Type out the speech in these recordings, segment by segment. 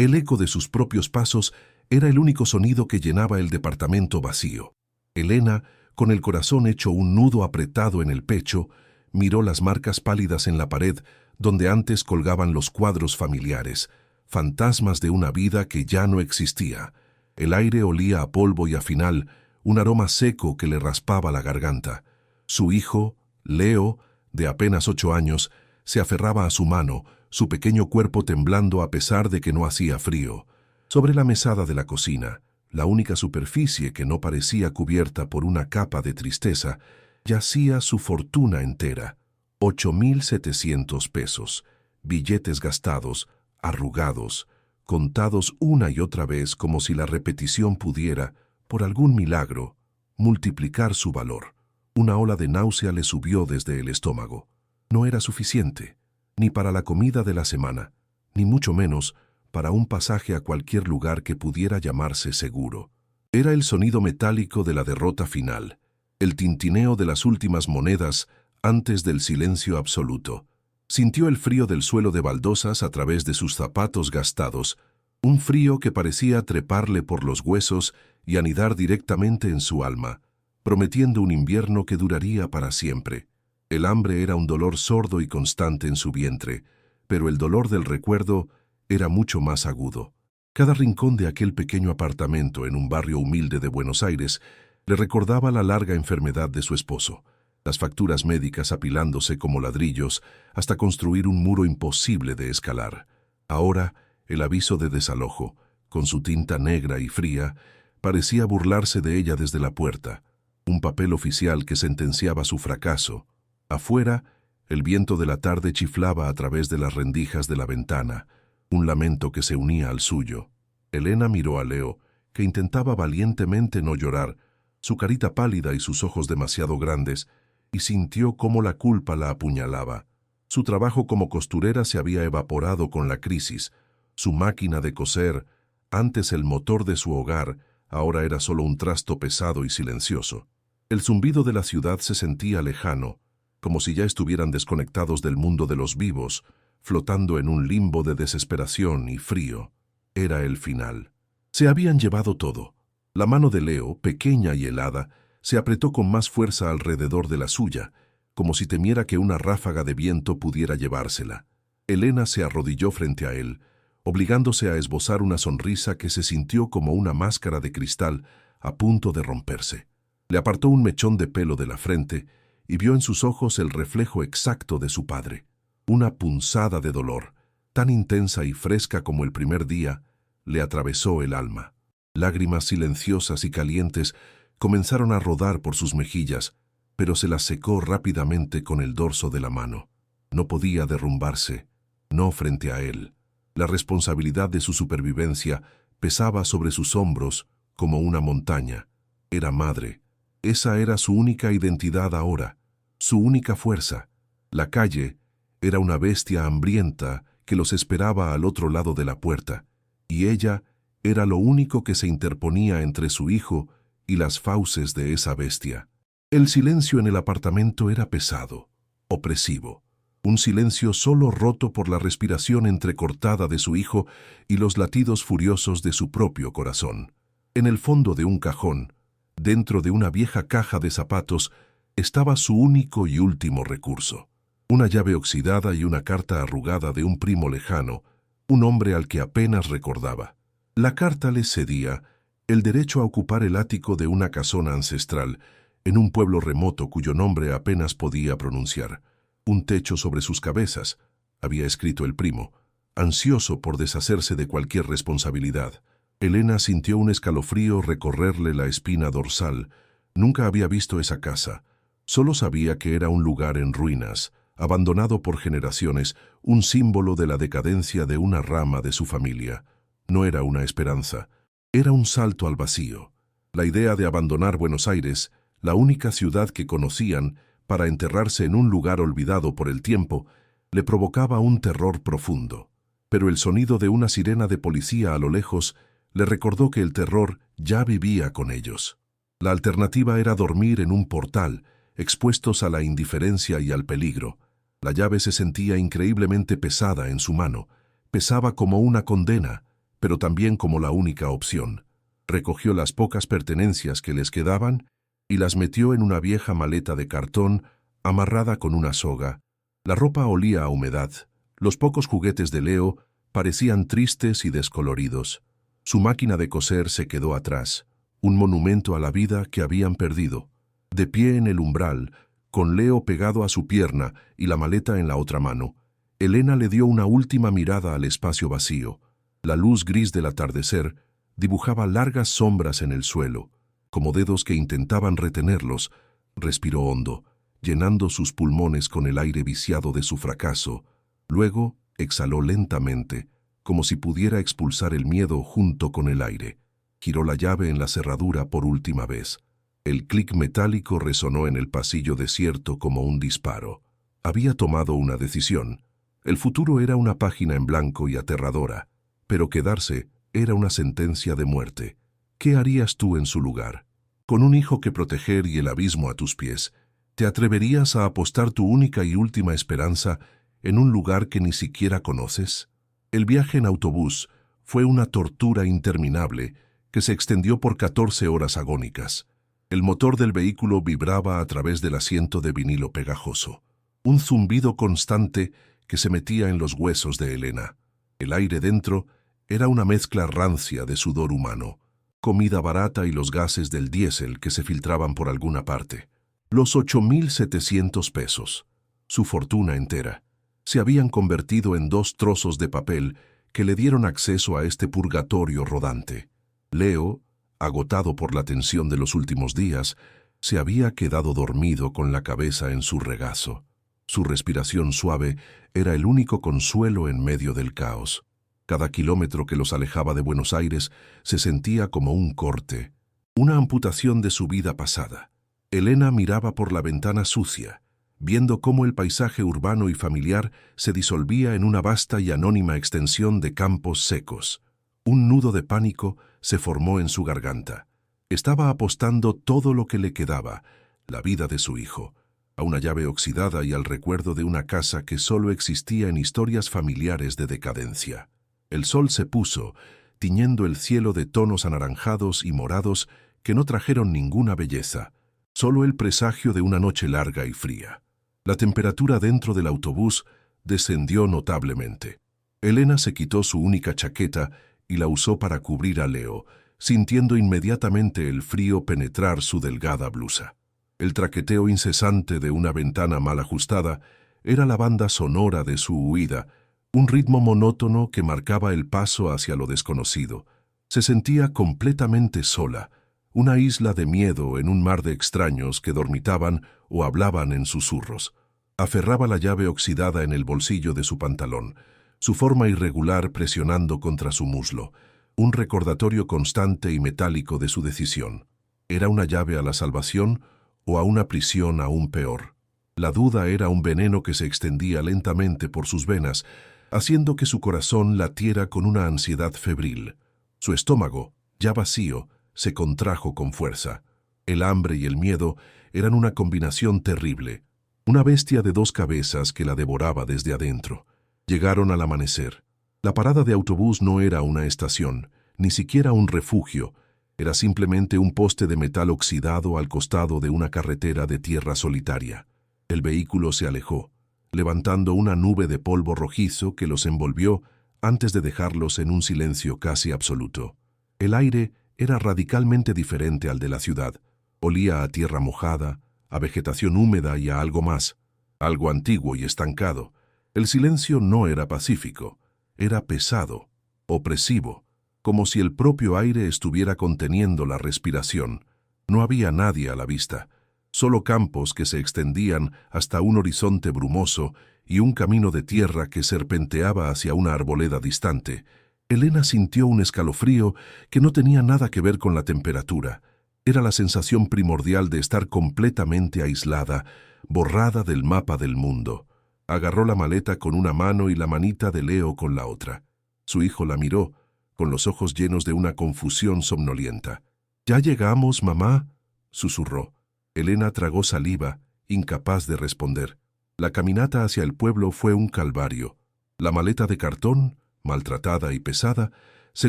El eco de sus propios pasos era el único sonido que llenaba el departamento vacío. Elena, con el corazón hecho un nudo apretado en el pecho, miró las marcas pálidas en la pared donde antes colgaban los cuadros familiares, fantasmas de una vida que ya no existía. El aire olía a polvo y al final un aroma seco que le raspaba la garganta. Su hijo, Leo, de apenas 8 años, se aferraba a su mano, su pequeño cuerpo temblando a pesar de que no hacía frío. Sobre la mesada de la cocina, la única superficie que no parecía cubierta por una capa de tristeza, yacía su fortuna entera, 8,700 pesos, billetes gastados, arrugados, contados una y otra vez como si la repetición pudiera, por algún milagro, multiplicar su valor. Una ola de náusea le subió desde el estómago. No era suficiente, ni para la comida de la semana, ni mucho menos para un pasaje a cualquier lugar que pudiera llamarse seguro. Era el sonido metálico de la derrota final, el tintineo de las últimas monedas antes del silencio absoluto. Sintió el frío del suelo de baldosas a través de sus zapatos gastados, un frío que parecía treparle por los huesos y anidar directamente en su alma, prometiendo un invierno que duraría para siempre. El hambre era un dolor sordo y constante en su vientre, pero el dolor del recuerdo era mucho más agudo. Cada rincón de aquel pequeño apartamento en un barrio humilde de Buenos Aires le recordaba la larga enfermedad de su esposo, las facturas médicas apilándose como ladrillos hasta construir un muro imposible de escalar. Ahora, el aviso de desalojo, con su tinta negra y fría, parecía burlarse de ella desde la puerta, un papel oficial que sentenciaba su fracaso. Afuera, el viento de la tarde chiflaba a través de las rendijas de la ventana, un lamento que se unía al suyo. Elena miró a Leo, que intentaba valientemente no llorar, su carita pálida y sus ojos demasiado grandes, y sintió cómo la culpa la apuñalaba. Su trabajo como costurera se había evaporado con la crisis. Su máquina de coser, antes el motor de su hogar, ahora era solo un trasto pesado y silencioso. El zumbido de la ciudad se sentía lejano, como si ya estuvieran desconectados del mundo de los vivos, flotando en un limbo de desesperación y frío. Era el final. Se habían llevado todo. La mano de Leo, pequeña y helada, se apretó con más fuerza alrededor de la suya, como si temiera que una ráfaga de viento pudiera llevársela. Elena se arrodilló frente a él, obligándose a esbozar una sonrisa que se sintió como una máscara de cristal a punto de romperse. Le apartó un mechón de pelo de la frente y vio en sus ojos el reflejo exacto de su padre. Una punzada de dolor, tan intensa y fresca como el primer día, le atravesó el alma. Lágrimas silenciosas y calientes comenzaron a rodar por sus mejillas, pero se las secó rápidamente con el dorso de la mano. No podía derrumbarse, no frente a él. La responsabilidad de su supervivencia pesaba sobre sus hombros como una montaña. Era madre. Esa era su única identidad ahora, su única fuerza. La calle era una bestia hambrienta que los esperaba al otro lado de la puerta, y ella era lo único que se interponía entre su hijo y las fauces de esa bestia. El silencio en el apartamento era pesado, opresivo. Un silencio solo roto por la respiración entrecortada de su hijo y los latidos furiosos de su propio corazón. En el fondo de un cajón, dentro de una vieja caja de zapatos, estaba su único y último recurso. Una llave oxidada y una carta arrugada de un primo lejano, un hombre al que apenas recordaba. La carta le cedía el derecho a ocupar el ático de una casona ancestral en un pueblo remoto cuyo nombre apenas podía pronunciar. Un techo sobre sus cabezas, había escrito el primo, ansioso por deshacerse de cualquier responsabilidad. Elena sintió un escalofrío recorrerle la espina dorsal. Nunca había visto esa casa. Solo sabía que era un lugar en ruinas, abandonado por generaciones, un símbolo de la decadencia de una rama de su familia. No era una esperanza, era un salto al vacío. La idea de abandonar Buenos Aires, la única ciudad que conocían, para enterrarse en un lugar olvidado por el tiempo, le provocaba un terror profundo. Pero el sonido de una sirena de policía a lo lejos le recordó que el terror ya vivía con ellos. La alternativa era dormir en un portal, expuestos a la indiferencia y al peligro. La llave se sentía increíblemente pesada en su mano, pesaba como una condena, pero también como la única opción. Recogió las pocas pertenencias que les quedaban y las metió en una vieja maleta de cartón amarrada con una soga. La ropa olía a humedad. Los pocos juguetes de Leo parecían tristes y descoloridos. Su máquina de coser se quedó atrás, un monumento a la vida que habían perdido. De pie en el umbral, con Leo pegado a su pierna y la maleta en la otra mano, Elena le dio una última mirada al espacio vacío. La luz gris del atardecer dibujaba largas sombras en el suelo, como dedos que intentaban retenerlos. Respiró hondo, llenando sus pulmones con el aire viciado de su fracaso. Luego exhaló lentamente, como si pudiera expulsar el miedo junto con el aire. Giró la llave en la cerradura por última vez. El clic metálico resonó en el pasillo desierto como un disparo. Había tomado una decisión. El futuro era una página en blanco y aterradora, pero quedarse era una sentencia de muerte. ¿Qué harías tú en su lugar? Con un hijo que proteger y el abismo a tus pies, ¿te atreverías a apostar tu única y última esperanza en un lugar que ni siquiera conoces? El viaje en autobús fue una tortura interminable que se extendió por 14 horas agónicas. El motor del vehículo vibraba a través del asiento de vinilo pegajoso. Un zumbido constante que se metía en los huesos de Elena. El aire dentro era una mezcla rancia de sudor humano, comida barata y los gases del diésel que se filtraban por alguna parte. Los 8.700 pesos, su fortuna entera, se habían convertido en 2 trozos de papel que le dieron acceso a este purgatorio rodante. Leo, agotado por la tensión de los últimos días, se había quedado dormido con la cabeza en su regazo. Su respiración suave era el único consuelo en medio del caos. Cada kilómetro que los alejaba de Buenos Aires se sentía como un corte, una amputación de su vida pasada. Elena miraba por la ventana sucia, viendo cómo el paisaje urbano y familiar se disolvía en una vasta y anónima extensión de campos secos. Un nudo de pánico se formó en su garganta. Estaba apostando todo lo que le quedaba, la vida de su hijo, a una llave oxidada y al recuerdo de una casa que solo existía en historias familiares de decadencia. El sol se puso, tiñendo el cielo de tonos anaranjados y morados que no trajeron ninguna belleza, solo el presagio de una noche larga y fría. La temperatura dentro del autobús descendió notablemente. Elena se quitó su única chaqueta y la usó para cubrir a Leo, sintiendo inmediatamente el frío penetrar su delgada blusa. El traqueteo incesante de una ventana mal ajustada era la banda sonora de su huida, un ritmo monótono que marcaba el paso hacia lo desconocido. Se sentía completamente sola, una isla de miedo en un mar de extraños que dormitaban o hablaban en susurros. Aferraba la llave oxidada en el bolsillo de su pantalón, su forma irregular presionando contra su muslo, un recordatorio constante y metálico de su decisión. ¿Era una llave a la salvación o a una prisión aún peor? La duda era un veneno que se extendía lentamente por sus venas, haciendo que su corazón latiera con una ansiedad febril. Su estómago, ya vacío, se contrajo con fuerza. El hambre y el miedo eran una combinación terrible, una bestia de 2 cabezas que la devoraba desde adentro. Llegaron al amanecer. La parada de autobús no era una estación, ni siquiera un refugio, era simplemente un poste de metal oxidado al costado de una carretera de tierra solitaria. El vehículo se alejó, levantando una nube de polvo rojizo que los envolvió antes de dejarlos en un silencio casi absoluto. El aire era radicalmente diferente al de la ciudad. Olía a tierra mojada, a vegetación húmeda y a algo más, algo antiguo y estancado. El silencio no era pacífico, era pesado, opresivo, como si el propio aire estuviera conteniendo la respiración. No había nadie a la vista, solo campos que se extendían hasta un horizonte brumoso y un camino de tierra que serpenteaba hacia una arboleda distante. Elena sintió un escalofrío que no tenía nada que ver con la temperatura. Era la sensación primordial de estar completamente aislada, borrada del mapa del mundo. Agarró la maleta con una mano y la manita de Leo con la otra. Su hijo la miró, con los ojos llenos de una confusión somnolienta. «¿Ya llegamos, mamá?», susurró. Elena tragó saliva, incapaz de responder. La caminata hacia el pueblo fue un calvario. La maleta de cartón, maltratada y pesada, se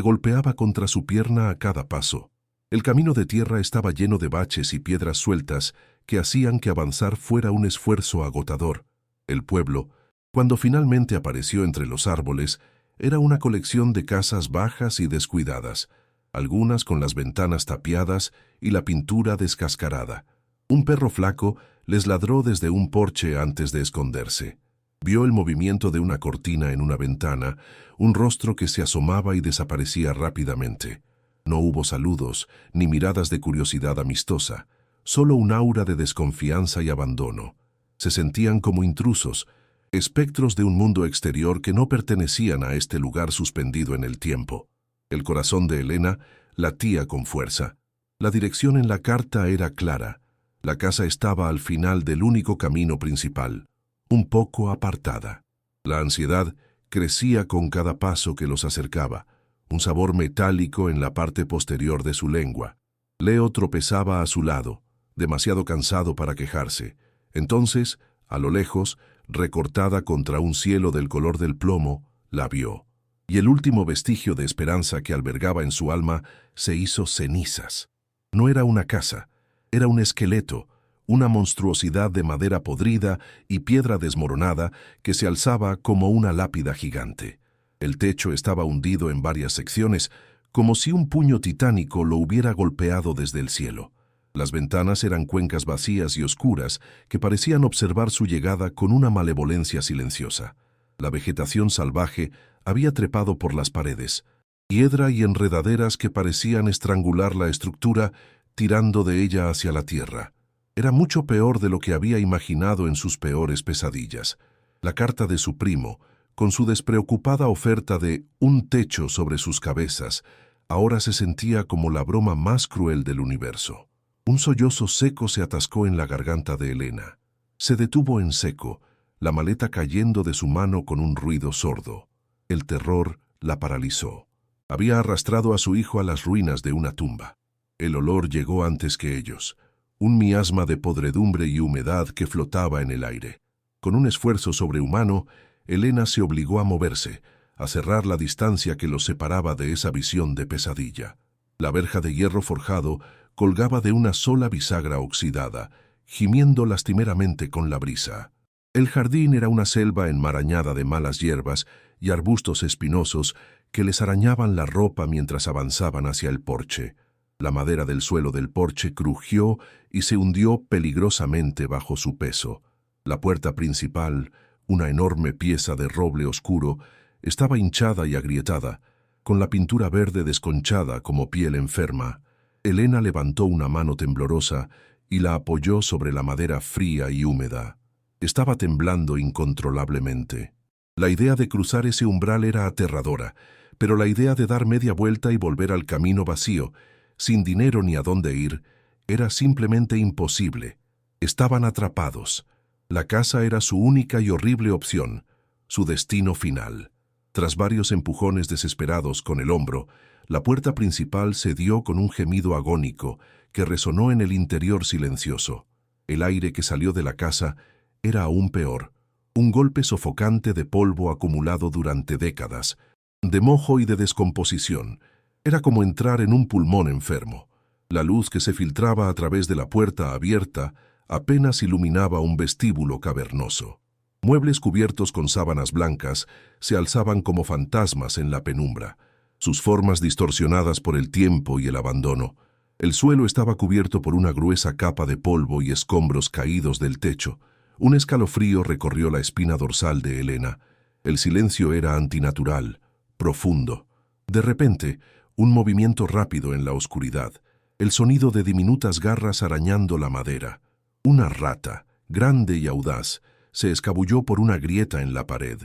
golpeaba contra su pierna a cada paso. El camino de tierra estaba lleno de baches y piedras sueltas que hacían que avanzar fuera un esfuerzo agotador. El pueblo, cuando finalmente apareció entre los árboles, era una colección de casas bajas y descuidadas, algunas con las ventanas tapiadas y la pintura descascarada. Un perro flaco les ladró desde un porche antes de esconderse. Vio el movimiento de una cortina en una ventana, un rostro que se asomaba y desaparecía rápidamente. No hubo saludos, ni miradas de curiosidad amistosa, solo un aura de desconfianza y abandono. Se sentían como intrusos, espectros de un mundo exterior que no pertenecían a este lugar suspendido en el tiempo. El corazón de Elena latía con fuerza. La dirección en la carta era clara. La casa estaba al final del único camino principal, un poco apartada. La ansiedad crecía con cada paso que los acercaba, un sabor metálico en la parte posterior de su lengua. Leo tropezaba a su lado, demasiado cansado para quejarse. Entonces, a lo lejos, recortada contra un cielo del color del plomo, la vio. Y el último vestigio de esperanza que albergaba en su alma se hizo cenizas. No era una casa, era un esqueleto, una monstruosidad de madera podrida y piedra desmoronada que se alzaba como una lápida gigante. El techo estaba hundido en varias secciones, como si un puño titánico lo hubiera golpeado desde el cielo. Las ventanas eran cuencas vacías y oscuras que parecían observar su llegada con una malevolencia silenciosa. La vegetación salvaje había trepado por las paredes, hiedra y enredaderas que parecían estrangular la estructura, tirando de ella hacia la tierra. Era mucho peor de lo que había imaginado en sus peores pesadillas. La carta de su primo, con su despreocupada oferta de un techo sobre sus cabezas, ahora se sentía como la broma más cruel del universo. Un sollozo seco se atascó en la garganta de Elena. Se detuvo en seco, la maleta cayendo de su mano con un ruido sordo. El terror la paralizó. Había arrastrado a su hijo a las ruinas de una tumba. El olor llegó antes que ellos, un miasma de podredumbre y humedad que flotaba en el aire. Con un esfuerzo sobrehumano, Elena se obligó a moverse, a cerrar la distancia que los separaba de esa visión de pesadilla. La verja de hierro forjado colgaba de una sola bisagra oxidada, gimiendo lastimeramente con la brisa. El jardín era una selva enmarañada de malas hierbas y arbustos espinosos que les arañaban la ropa mientras avanzaban hacia el porche. La madera del suelo del porche crujió y se hundió peligrosamente bajo su peso. La puerta principal, una enorme pieza de roble oscuro, estaba hinchada y agrietada, con la pintura verde desconchada como piel enferma. Elena levantó una mano temblorosa y la apoyó sobre la madera fría y húmeda. Estaba temblando incontrolablemente. La idea de cruzar ese umbral era aterradora, pero la idea de dar media vuelta y volver al camino vacío, sin dinero ni a dónde ir, era simplemente imposible. Estaban atrapados. La casa era su única y horrible opción, su destino final. Tras varios empujones desesperados con el hombro, la puerta principal cedió con un gemido agónico que resonó en el interior silencioso. El aire que salió de la casa era aún peor, un golpe sofocante de polvo acumulado durante décadas, de mojo y de descomposición. Era como entrar en un pulmón enfermo. La luz que se filtraba a través de la puerta abierta apenas iluminaba un vestíbulo cavernoso. Muebles cubiertos con sábanas blancas se alzaban como fantasmas en la penumbra, sus formas distorsionadas por el tiempo y el abandono. El suelo estaba cubierto por una gruesa capa de polvo y escombros caídos del techo. Un escalofrío recorrió la espina dorsal de Elena. El silencio era antinatural, profundo. De repente, un movimiento rápido en la oscuridad, el sonido de diminutas garras arañando la madera. Una rata, grande y audaz, se escabulló por una grieta en la pared.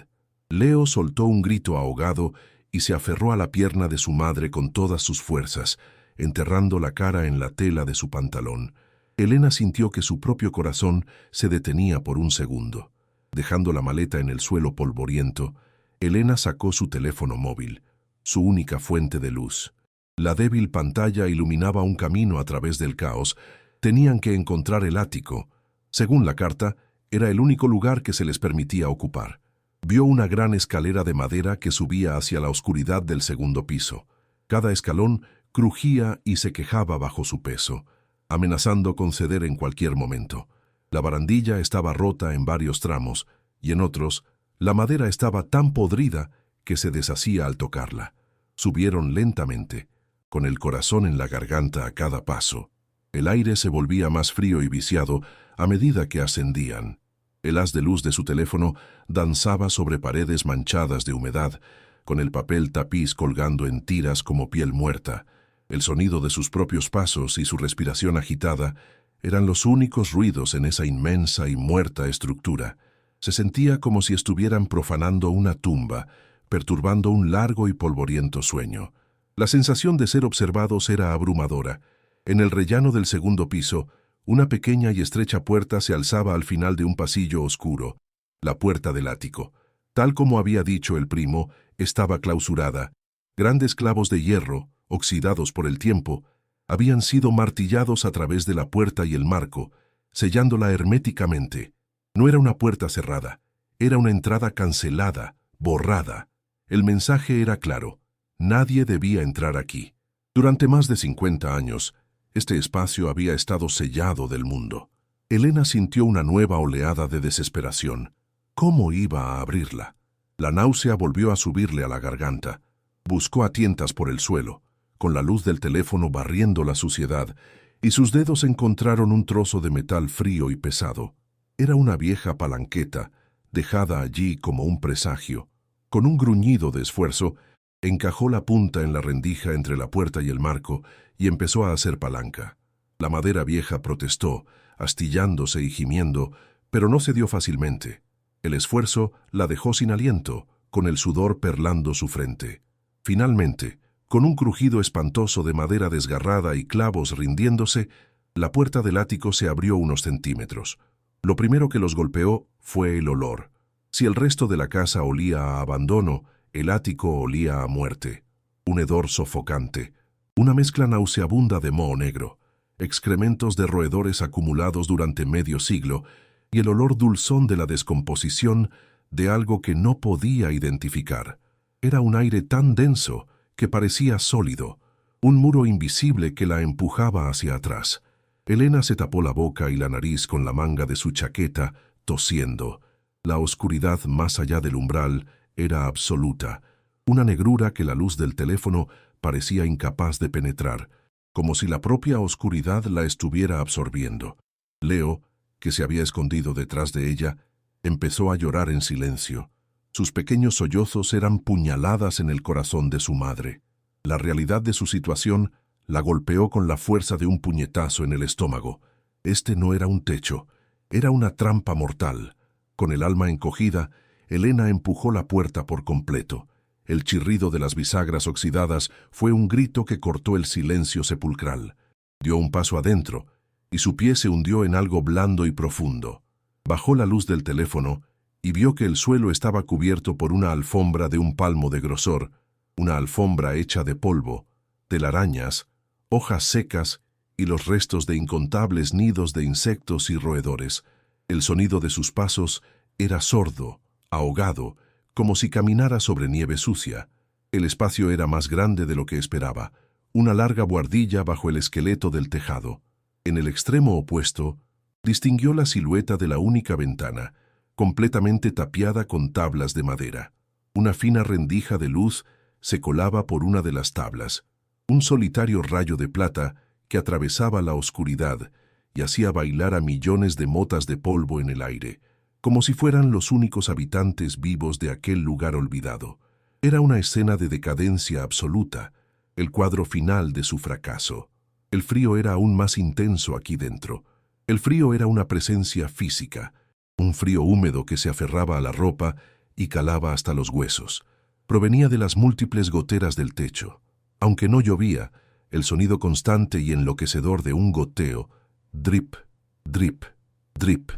Leo soltó un grito ahogado y se aferró a la pierna de su madre con todas sus fuerzas, enterrando la cara en la tela de su pantalón. Elena sintió que su propio corazón se detenía por un segundo. Dejando la maleta en el suelo polvoriento, Elena sacó su teléfono móvil, su única fuente de luz. La débil pantalla iluminaba un camino a través del caos. Tenían que encontrar el ático. Según la carta, era el único lugar que se les permitía ocupar. Vio una gran escalera de madera que subía hacia la oscuridad del segundo piso. Cada escalón crujía y se quejaba bajo su peso, amenazando con ceder en cualquier momento. La barandilla estaba rota en varios tramos, y en otros, la madera estaba tan podrida que se deshacía al tocarla. Subieron lentamente, con el corazón en la garganta a cada paso. El aire se volvía más frío y viciado a medida que ascendían. El haz de luz de su teléfono danzaba sobre paredes manchadas de humedad, con el papel tapiz colgando en tiras como piel muerta. El sonido de sus propios pasos y su respiración agitada eran los únicos ruidos en esa inmensa y muerta estructura. Se sentía como si estuvieran profanando una tumba, perturbando un largo y polvoriento sueño. La sensación de ser observados era abrumadora. En el rellano del segundo piso, una pequeña y estrecha puerta se alzaba al final de un pasillo oscuro. La puerta del ático. Tal como había dicho el primo, estaba clausurada. Grandes clavos de hierro, oxidados por el tiempo, habían sido martillados a través de la puerta y el marco, sellándola herméticamente. No era una puerta cerrada, era una entrada cancelada, borrada. El mensaje era claro: nadie debía entrar aquí. Durante más de 50 años, este espacio había estado sellado del mundo. Elena sintió una nueva oleada de desesperación. ¿Cómo iba a abrirla? La náusea volvió a subirle a la garganta. Buscó a tientas por el suelo, con la luz del teléfono barriendo la suciedad, y sus dedos encontraron un trozo de metal frío y pesado. Era una vieja palanqueta, dejada allí como un presagio. Con un gruñido de esfuerzo, encajó la punta en la rendija entre la puerta y el marco y empezó a hacer palanca. La madera vieja protestó, astillándose y gimiendo, pero no cedió fácilmente. El esfuerzo la dejó sin aliento, con el sudor perlando su frente. Finalmente, con un crujido espantoso de madera desgarrada y clavos rindiéndose, la puerta del ático se abrió unos centímetros. Lo primero que los golpeó fue el olor. Si el resto de la casa olía a abandono, el ático olía a muerte. Un hedor sofocante, una mezcla nauseabunda de moho negro, excrementos de roedores acumulados durante medio siglo y el olor dulzón de la descomposición de algo que no podía identificar. Era un aire tan denso que parecía sólido, un muro invisible que la empujaba hacia atrás. Elena se tapó la boca y la nariz con la manga de su chaqueta, tosiendo. La oscuridad más allá del umbral era absoluta, una negrura que la luz del teléfono parecía incapaz de penetrar, como si la propia oscuridad la estuviera absorbiendo. Leo, que se había escondido detrás de ella, empezó a llorar en silencio. Sus pequeños sollozos eran puñaladas en el corazón de su madre. La realidad de su situación la golpeó con la fuerza de un puñetazo en el estómago. Este no era un techo, era una trampa mortal. Con el alma encogida, Elena empujó la puerta por completo. El chirrido de las bisagras oxidadas fue un grito que cortó el silencio sepulcral. Dio un paso adentro, y su pie se hundió en algo blando y profundo. Bajó la luz del teléfono y vio que el suelo estaba cubierto por una alfombra de un palmo de grosor, una alfombra hecha de polvo, telarañas, hojas secas y los restos de incontables nidos de insectos y roedores. El sonido de sus pasos era sordo, ahogado, como si caminara sobre nieve sucia. El espacio era más grande de lo que esperaba, una larga buhardilla bajo el esqueleto del tejado. En el extremo opuesto, distinguió la silueta de la única ventana, completamente tapiada con tablas de madera. Una fina rendija de luz se colaba por una de las tablas, un solitario rayo de plata que atravesaba la oscuridad y hacía bailar a millones de motas de polvo en el aire, como si fueran los únicos habitantes vivos de aquel lugar olvidado. Era una escena de decadencia absoluta, el cuadro final de su fracaso. El frío era aún más intenso aquí dentro. El frío era una presencia física, un frío húmedo que se aferraba a la ropa y calaba hasta los huesos. Provenía de las múltiples goteras del techo. Aunque no llovía, el sonido constante y enloquecedor de un goteo, drip, drip, drip,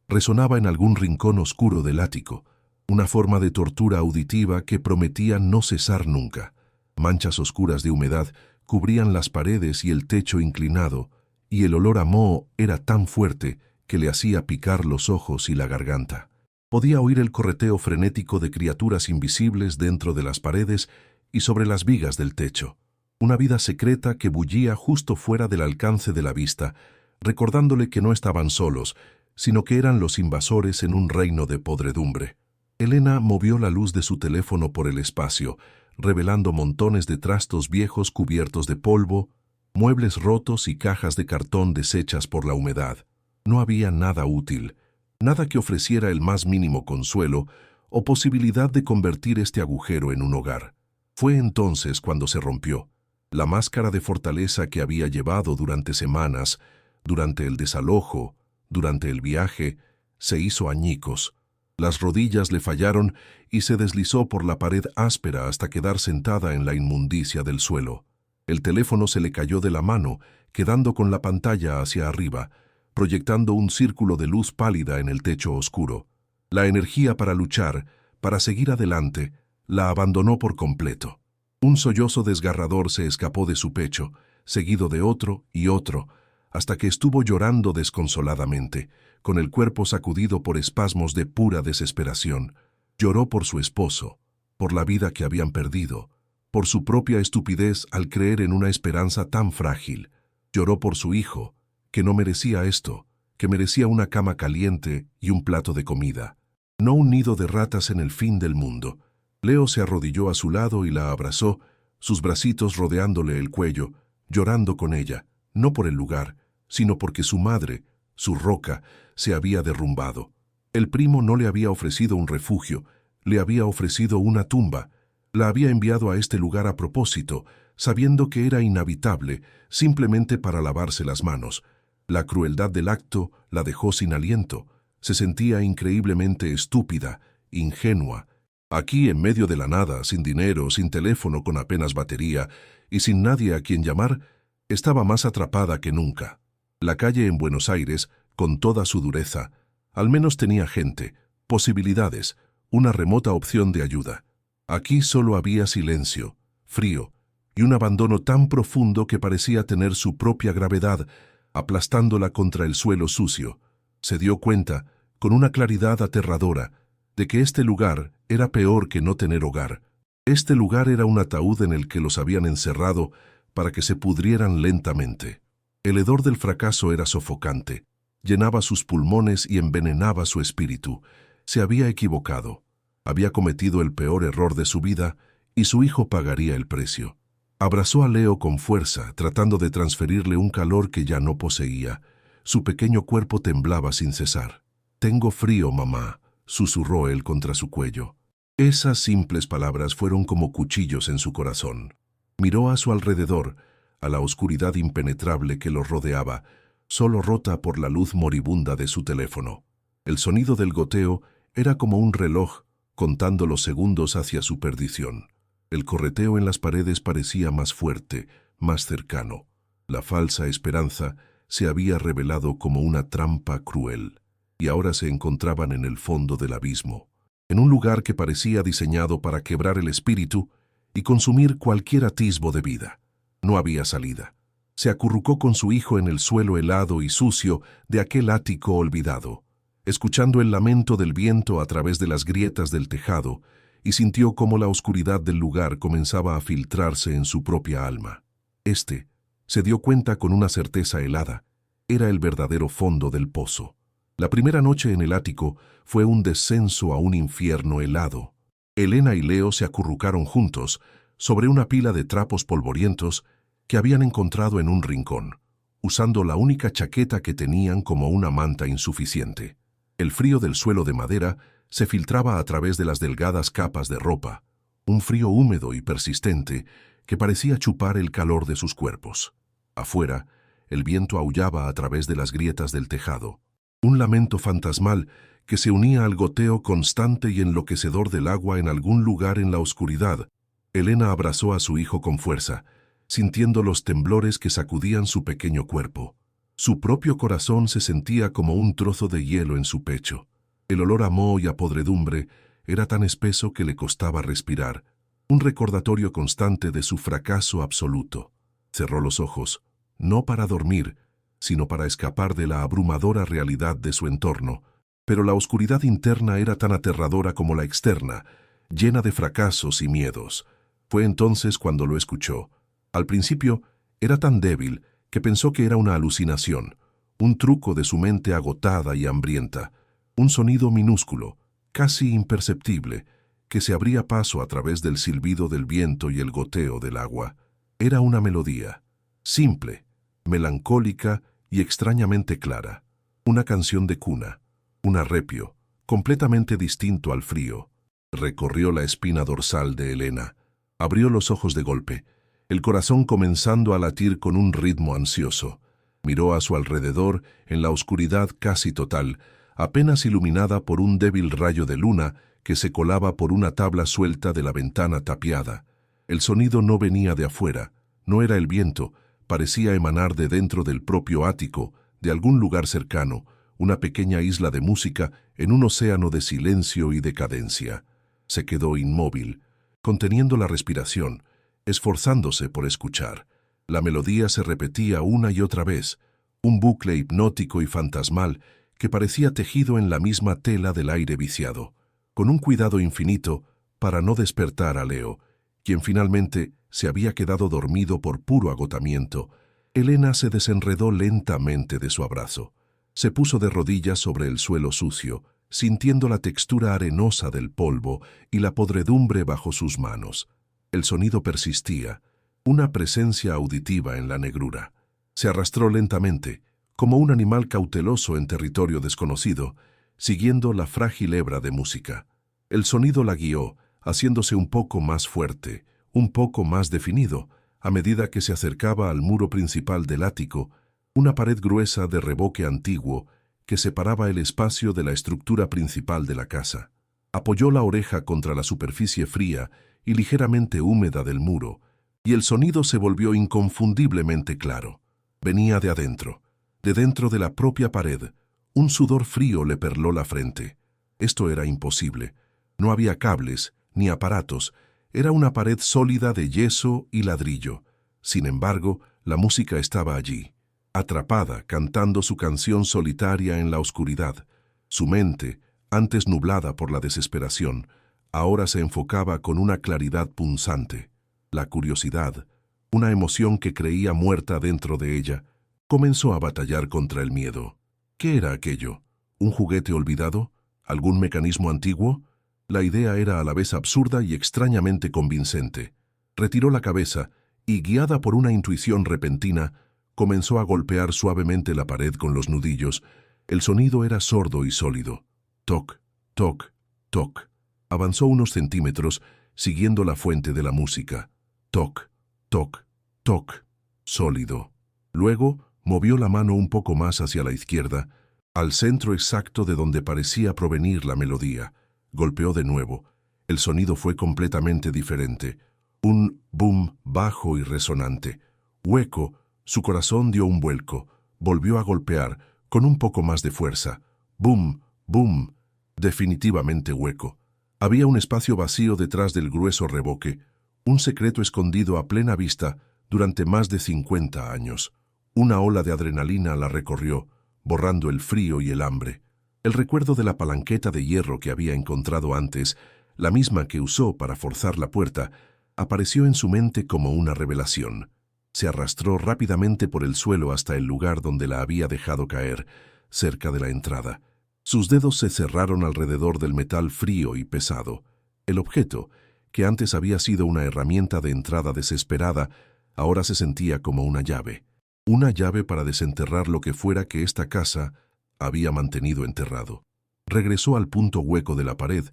resonaba en algún rincón oscuro del ático, una forma de tortura auditiva que prometía no cesar nunca. Manchas oscuras de humedad cubrían las paredes y el techo inclinado, y el olor a moho era tan fuerte que le hacía picar los ojos y la garganta. Podía oír el correteo frenético de criaturas invisibles dentro de las paredes y sobre las vigas del techo. Una vida secreta que bullía justo fuera del alcance de la vista, recordándole que no estaban solos, sino que eran los invasores en un reino de podredumbre. Elena movió la luz de su teléfono por el espacio, revelando montones de trastos viejos cubiertos de polvo, muebles rotos y cajas de cartón deshechas por la humedad. No había nada útil, nada que ofreciera el más mínimo consuelo o posibilidad de convertir este agujero en un hogar. Fue entonces cuando se rompió. La máscara de fortaleza que había llevado durante semanas, durante el desalojo, durante el viaje, se hizo añicos. Las rodillas le fallaron y se deslizó por la pared áspera hasta quedar sentada en la inmundicia del suelo. El teléfono se le cayó de la mano, quedando con la pantalla hacia arriba, proyectando un círculo de luz pálida en el techo oscuro. La energía para luchar, para seguir adelante, la abandonó por completo. Un sollozo desgarrador se escapó de su pecho, seguido de otro y otro, hasta que estuvo llorando desconsoladamente, con el cuerpo sacudido por espasmos de pura desesperación. Lloró por su esposo, por la vida que habían perdido, por su propia estupidez al creer en una esperanza tan frágil. Lloró por su hijo, que no merecía esto, que merecía una cama caliente y un plato de comida, no un nido de ratas en el fin del mundo. Leo se arrodilló a su lado y la abrazó, sus bracitos rodeándole el cuello, llorando con ella, no por el lugar, sino porque su madre, su roca, se había derrumbado. El primo no le había ofrecido un refugio, le había ofrecido una tumba. La había enviado a este lugar a propósito, sabiendo que era inhabitable, simplemente para lavarse las manos. La crueldad del acto la dejó sin aliento. Se sentía increíblemente estúpida, ingenua. Aquí, en medio de la nada, sin dinero, sin teléfono con apenas batería y sin nadie a quien llamar, estaba más atrapada que nunca. La calle en Buenos Aires, con toda su dureza, al menos tenía gente, posibilidades, una remota opción de ayuda. Aquí solo había silencio, frío, y un abandono tan profundo que parecía tener su propia gravedad, aplastándola contra el suelo sucio. Se dio cuenta, con una claridad aterradora, de que este lugar era peor que no tener hogar. Este lugar era un ataúd en el que los habían encerrado para que se pudrieran lentamente. El hedor del fracaso era sofocante, llenaba sus pulmones y envenenaba su espíritu. Se había equivocado. Había cometido el peor error de su vida y su hijo pagaría el precio. Abrazó a Leo con fuerza, tratando de transferirle un calor que ya no poseía. Su pequeño cuerpo temblaba sin cesar. «Tengo frío, mamá», susurró él contra su cuello. Esas simples palabras fueron como cuchillos en su corazón. Miró a su alrededor, a la oscuridad impenetrable que los rodeaba, solo rota por la luz moribunda de su teléfono. El sonido del goteo era como un reloj contando los segundos hacia su perdición. El correteo en las paredes parecía más fuerte, más cercano. La falsa esperanza se había revelado como una trampa cruel, y ahora se encontraban en el fondo del abismo, en un lugar que parecía diseñado para quebrar el espíritu y consumir cualquier atisbo de vida. No había salida. Se acurrucó con su hijo en el suelo helado y sucio de aquel ático olvidado, escuchando el lamento del viento a través de las grietas del tejado, y sintió cómo la oscuridad del lugar comenzaba a filtrarse en su propia alma. Se dio cuenta con una certeza helada, era el verdadero fondo del pozo. La primera noche en el ático fue un descenso a un infierno helado. Elena y Leo se acurrucaron juntos sobre una pila de trapos polvorientos que habían encontrado en un rincón, usando la única chaqueta que tenían como una manta insuficiente. El frío del suelo de madera se filtraba a través de las delgadas capas de ropa, un frío húmedo y persistente que parecía chupar el calor de sus cuerpos. Afuera, el viento aullaba a través de las grietas del tejado, un lamento fantasmal que se unía al goteo constante y enloquecedor del agua en algún lugar en la oscuridad. Elena abrazó a su hijo con fuerza, sintiendo los temblores que sacudían su pequeño cuerpo. Su propio corazón se sentía como un trozo de hielo en su pecho. El olor a moho y a podredumbre era tan espeso que le costaba respirar, un recordatorio constante de su fracaso absoluto. Cerró los ojos, no para dormir, sino para escapar de la abrumadora realidad de su entorno, Pero la oscuridad interna era tan aterradora como la externa, llena de fracasos y miedos. Fue entonces cuando lo escuchó. Al principio, era tan débil que pensó que era una alucinación, un truco de su mente agotada y hambrienta, un sonido minúsculo, casi imperceptible, que se abría paso a través del silbido del viento y el goteo del agua. Era una melodía, simple, melancólica y extrañamente clara, una canción de cuna, un arrepio, completamente distinto al frío. Recorrió la espina dorsal de Elena, abrió los ojos de golpe, el corazón comenzando a latir con un ritmo ansioso. Miró a su alrededor en la oscuridad casi total, apenas iluminada por un débil rayo de luna que se colaba por una tabla suelta de la ventana tapiada. El sonido no venía de afuera, no era el viento, parecía emanar de dentro del propio ático, de algún lugar cercano, una pequeña isla de música en un océano de silencio y decadencia. Se quedó inmóvil, conteniendo la respiración, esforzándose por escuchar. La melodía se repetía una y otra vez, un bucle hipnótico y fantasmal que parecía tejido en la misma tela del aire viciado, con un cuidado infinito para no despertar a Leo, quien finalmente se había quedado dormido por puro agotamiento. Elena se desenredó lentamente de su abrazo. Se puso de rodillas sobre el suelo sucio, sintiendo la textura arenosa del polvo y la podredumbre bajo sus manos. El sonido persistía, una presencia auditiva en la negrura. Se arrastró lentamente, como un animal cauteloso en territorio desconocido, siguiendo la frágil hebra de música. El sonido la guió, haciéndose un poco más fuerte, un poco más definido, a medida que se acercaba al muro principal del ático, una pared gruesa de revoque antiguo que separaba el espacio de la estructura principal de la casa. Apoyó la oreja contra la superficie fría y ligeramente húmeda del muro, y el sonido se volvió inconfundiblemente claro. Venía de adentro, de dentro de la propia pared. Un sudor frío le perló la frente. Esto era imposible. No había cables, ni aparatos. Era una pared sólida de yeso y ladrillo. Sin embargo, la música estaba allí, atrapada, cantando su canción solitaria en la oscuridad. Su mente, antes nublada por la desesperación, ahora se enfocaba con una claridad punzante. La curiosidad, una emoción que creía muerta dentro de ella, comenzó a batallar contra el miedo. ¿Qué era aquello? ¿Un juguete olvidado? ¿Algún mecanismo antiguo? La idea era a la vez absurda y extrañamente convincente. Retiró la cabeza y, guiada por una intuición repentina, comenzó a golpear suavemente la pared con los nudillos. El sonido era sordo y sólido. Toc, toc, toc. Avanzó unos centímetros, siguiendo la fuente de la música. Toc, toc, toc. Sólido. Luego, movió la mano un poco más hacia la izquierda, al centro exacto de donde parecía provenir la melodía. Golpeó de nuevo. El sonido fue completamente diferente. Un boom bajo y resonante. Hueco, su corazón dio un vuelco. Volvió a golpear, con un poco más de fuerza. Boom, boom. Definitivamente hueco. Había un espacio vacío detrás del grueso revoque, un secreto escondido a plena vista durante más de 50 años. Una ola de adrenalina la recorrió, borrando el frío y el hambre. El recuerdo de la palanqueta de hierro que había encontrado antes, la misma que usó para forzar la puerta, apareció en su mente como una revelación. Se arrastró rápidamente por el suelo hasta el lugar donde la había dejado caer, cerca de la entrada. Sus dedos se cerraron alrededor del metal frío y pesado. El objeto, que antes había sido una herramienta de entrada desesperada, ahora se sentía como una llave. Una llave para desenterrar lo que fuera que esta casa había mantenido enterrado. Regresó al punto hueco de la pared,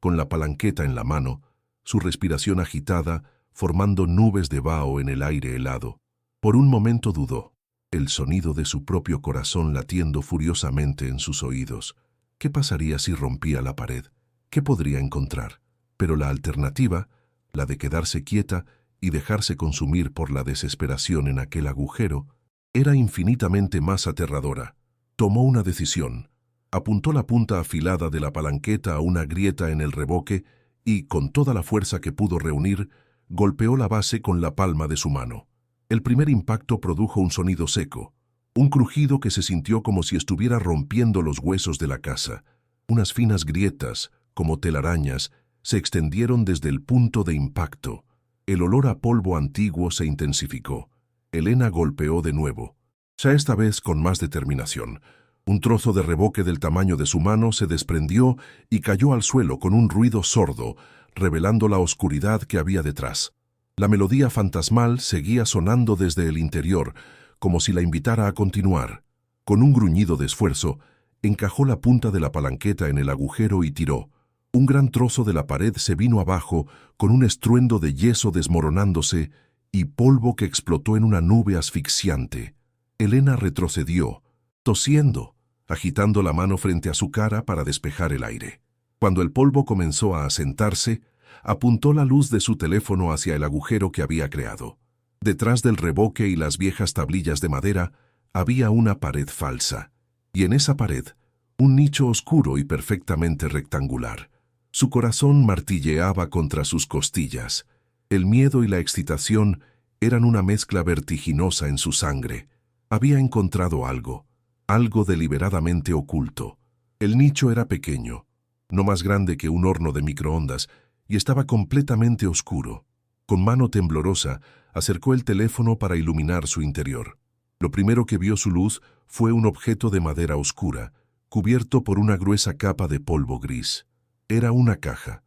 con la palanqueta en la mano, su respiración agitada, formando nubes de vaho en el aire helado. Por un momento dudó, el sonido de su propio corazón latiendo furiosamente en sus oídos. ¿Qué pasaría si rompía la pared? ¿Qué podría encontrar? Pero la alternativa, la de quedarse quieta y dejarse consumir por la desesperación en aquel agujero, era infinitamente más aterradora. Tomó una decisión. Apuntó la punta afilada de la palanqueta a una grieta en el revoque y, con toda la fuerza que pudo reunir, golpeó la base con la palma de su mano. El primer impacto produjo un sonido seco, un crujido que se sintió como si estuviera rompiendo los huesos de la casa. Unas finas grietas, como telarañas, se extendieron desde el punto de impacto. El olor a polvo antiguo se intensificó. Elena golpeó de nuevo, ya esta vez con más determinación. Un trozo de reboque del tamaño de su mano se desprendió y cayó al suelo con un ruido sordo, revelando la oscuridad que había detrás. La melodía fantasmal seguía sonando desde el interior, como si la invitara a continuar. Con un gruñido de esfuerzo, encajó la punta de la palanqueta en el agujero y tiró. Un gran trozo de la pared se vino abajo con un estruendo de yeso desmoronándose y polvo que explotó en una nube asfixiante. Elena retrocedió, tosiendo, agitando la mano frente a su cara para despejar el aire. Cuando el polvo comenzó a asentarse, apuntó la luz de su teléfono hacia el agujero que había creado. Detrás del reboque y las viejas tablillas de madera había una pared falsa, y en esa pared, un nicho oscuro y perfectamente rectangular. Su corazón martilleaba contra sus costillas. El miedo y la excitación eran una mezcla vertiginosa en su sangre. Había encontrado algo deliberadamente oculto. El nicho era pequeño, no más grande que un horno de microondas, y estaba completamente oscuro. Con mano temblorosa, acercó el teléfono para iluminar su interior. Lo primero que vio su luz fue un objeto de madera oscura, cubierto por una gruesa capa de polvo gris. Era una caja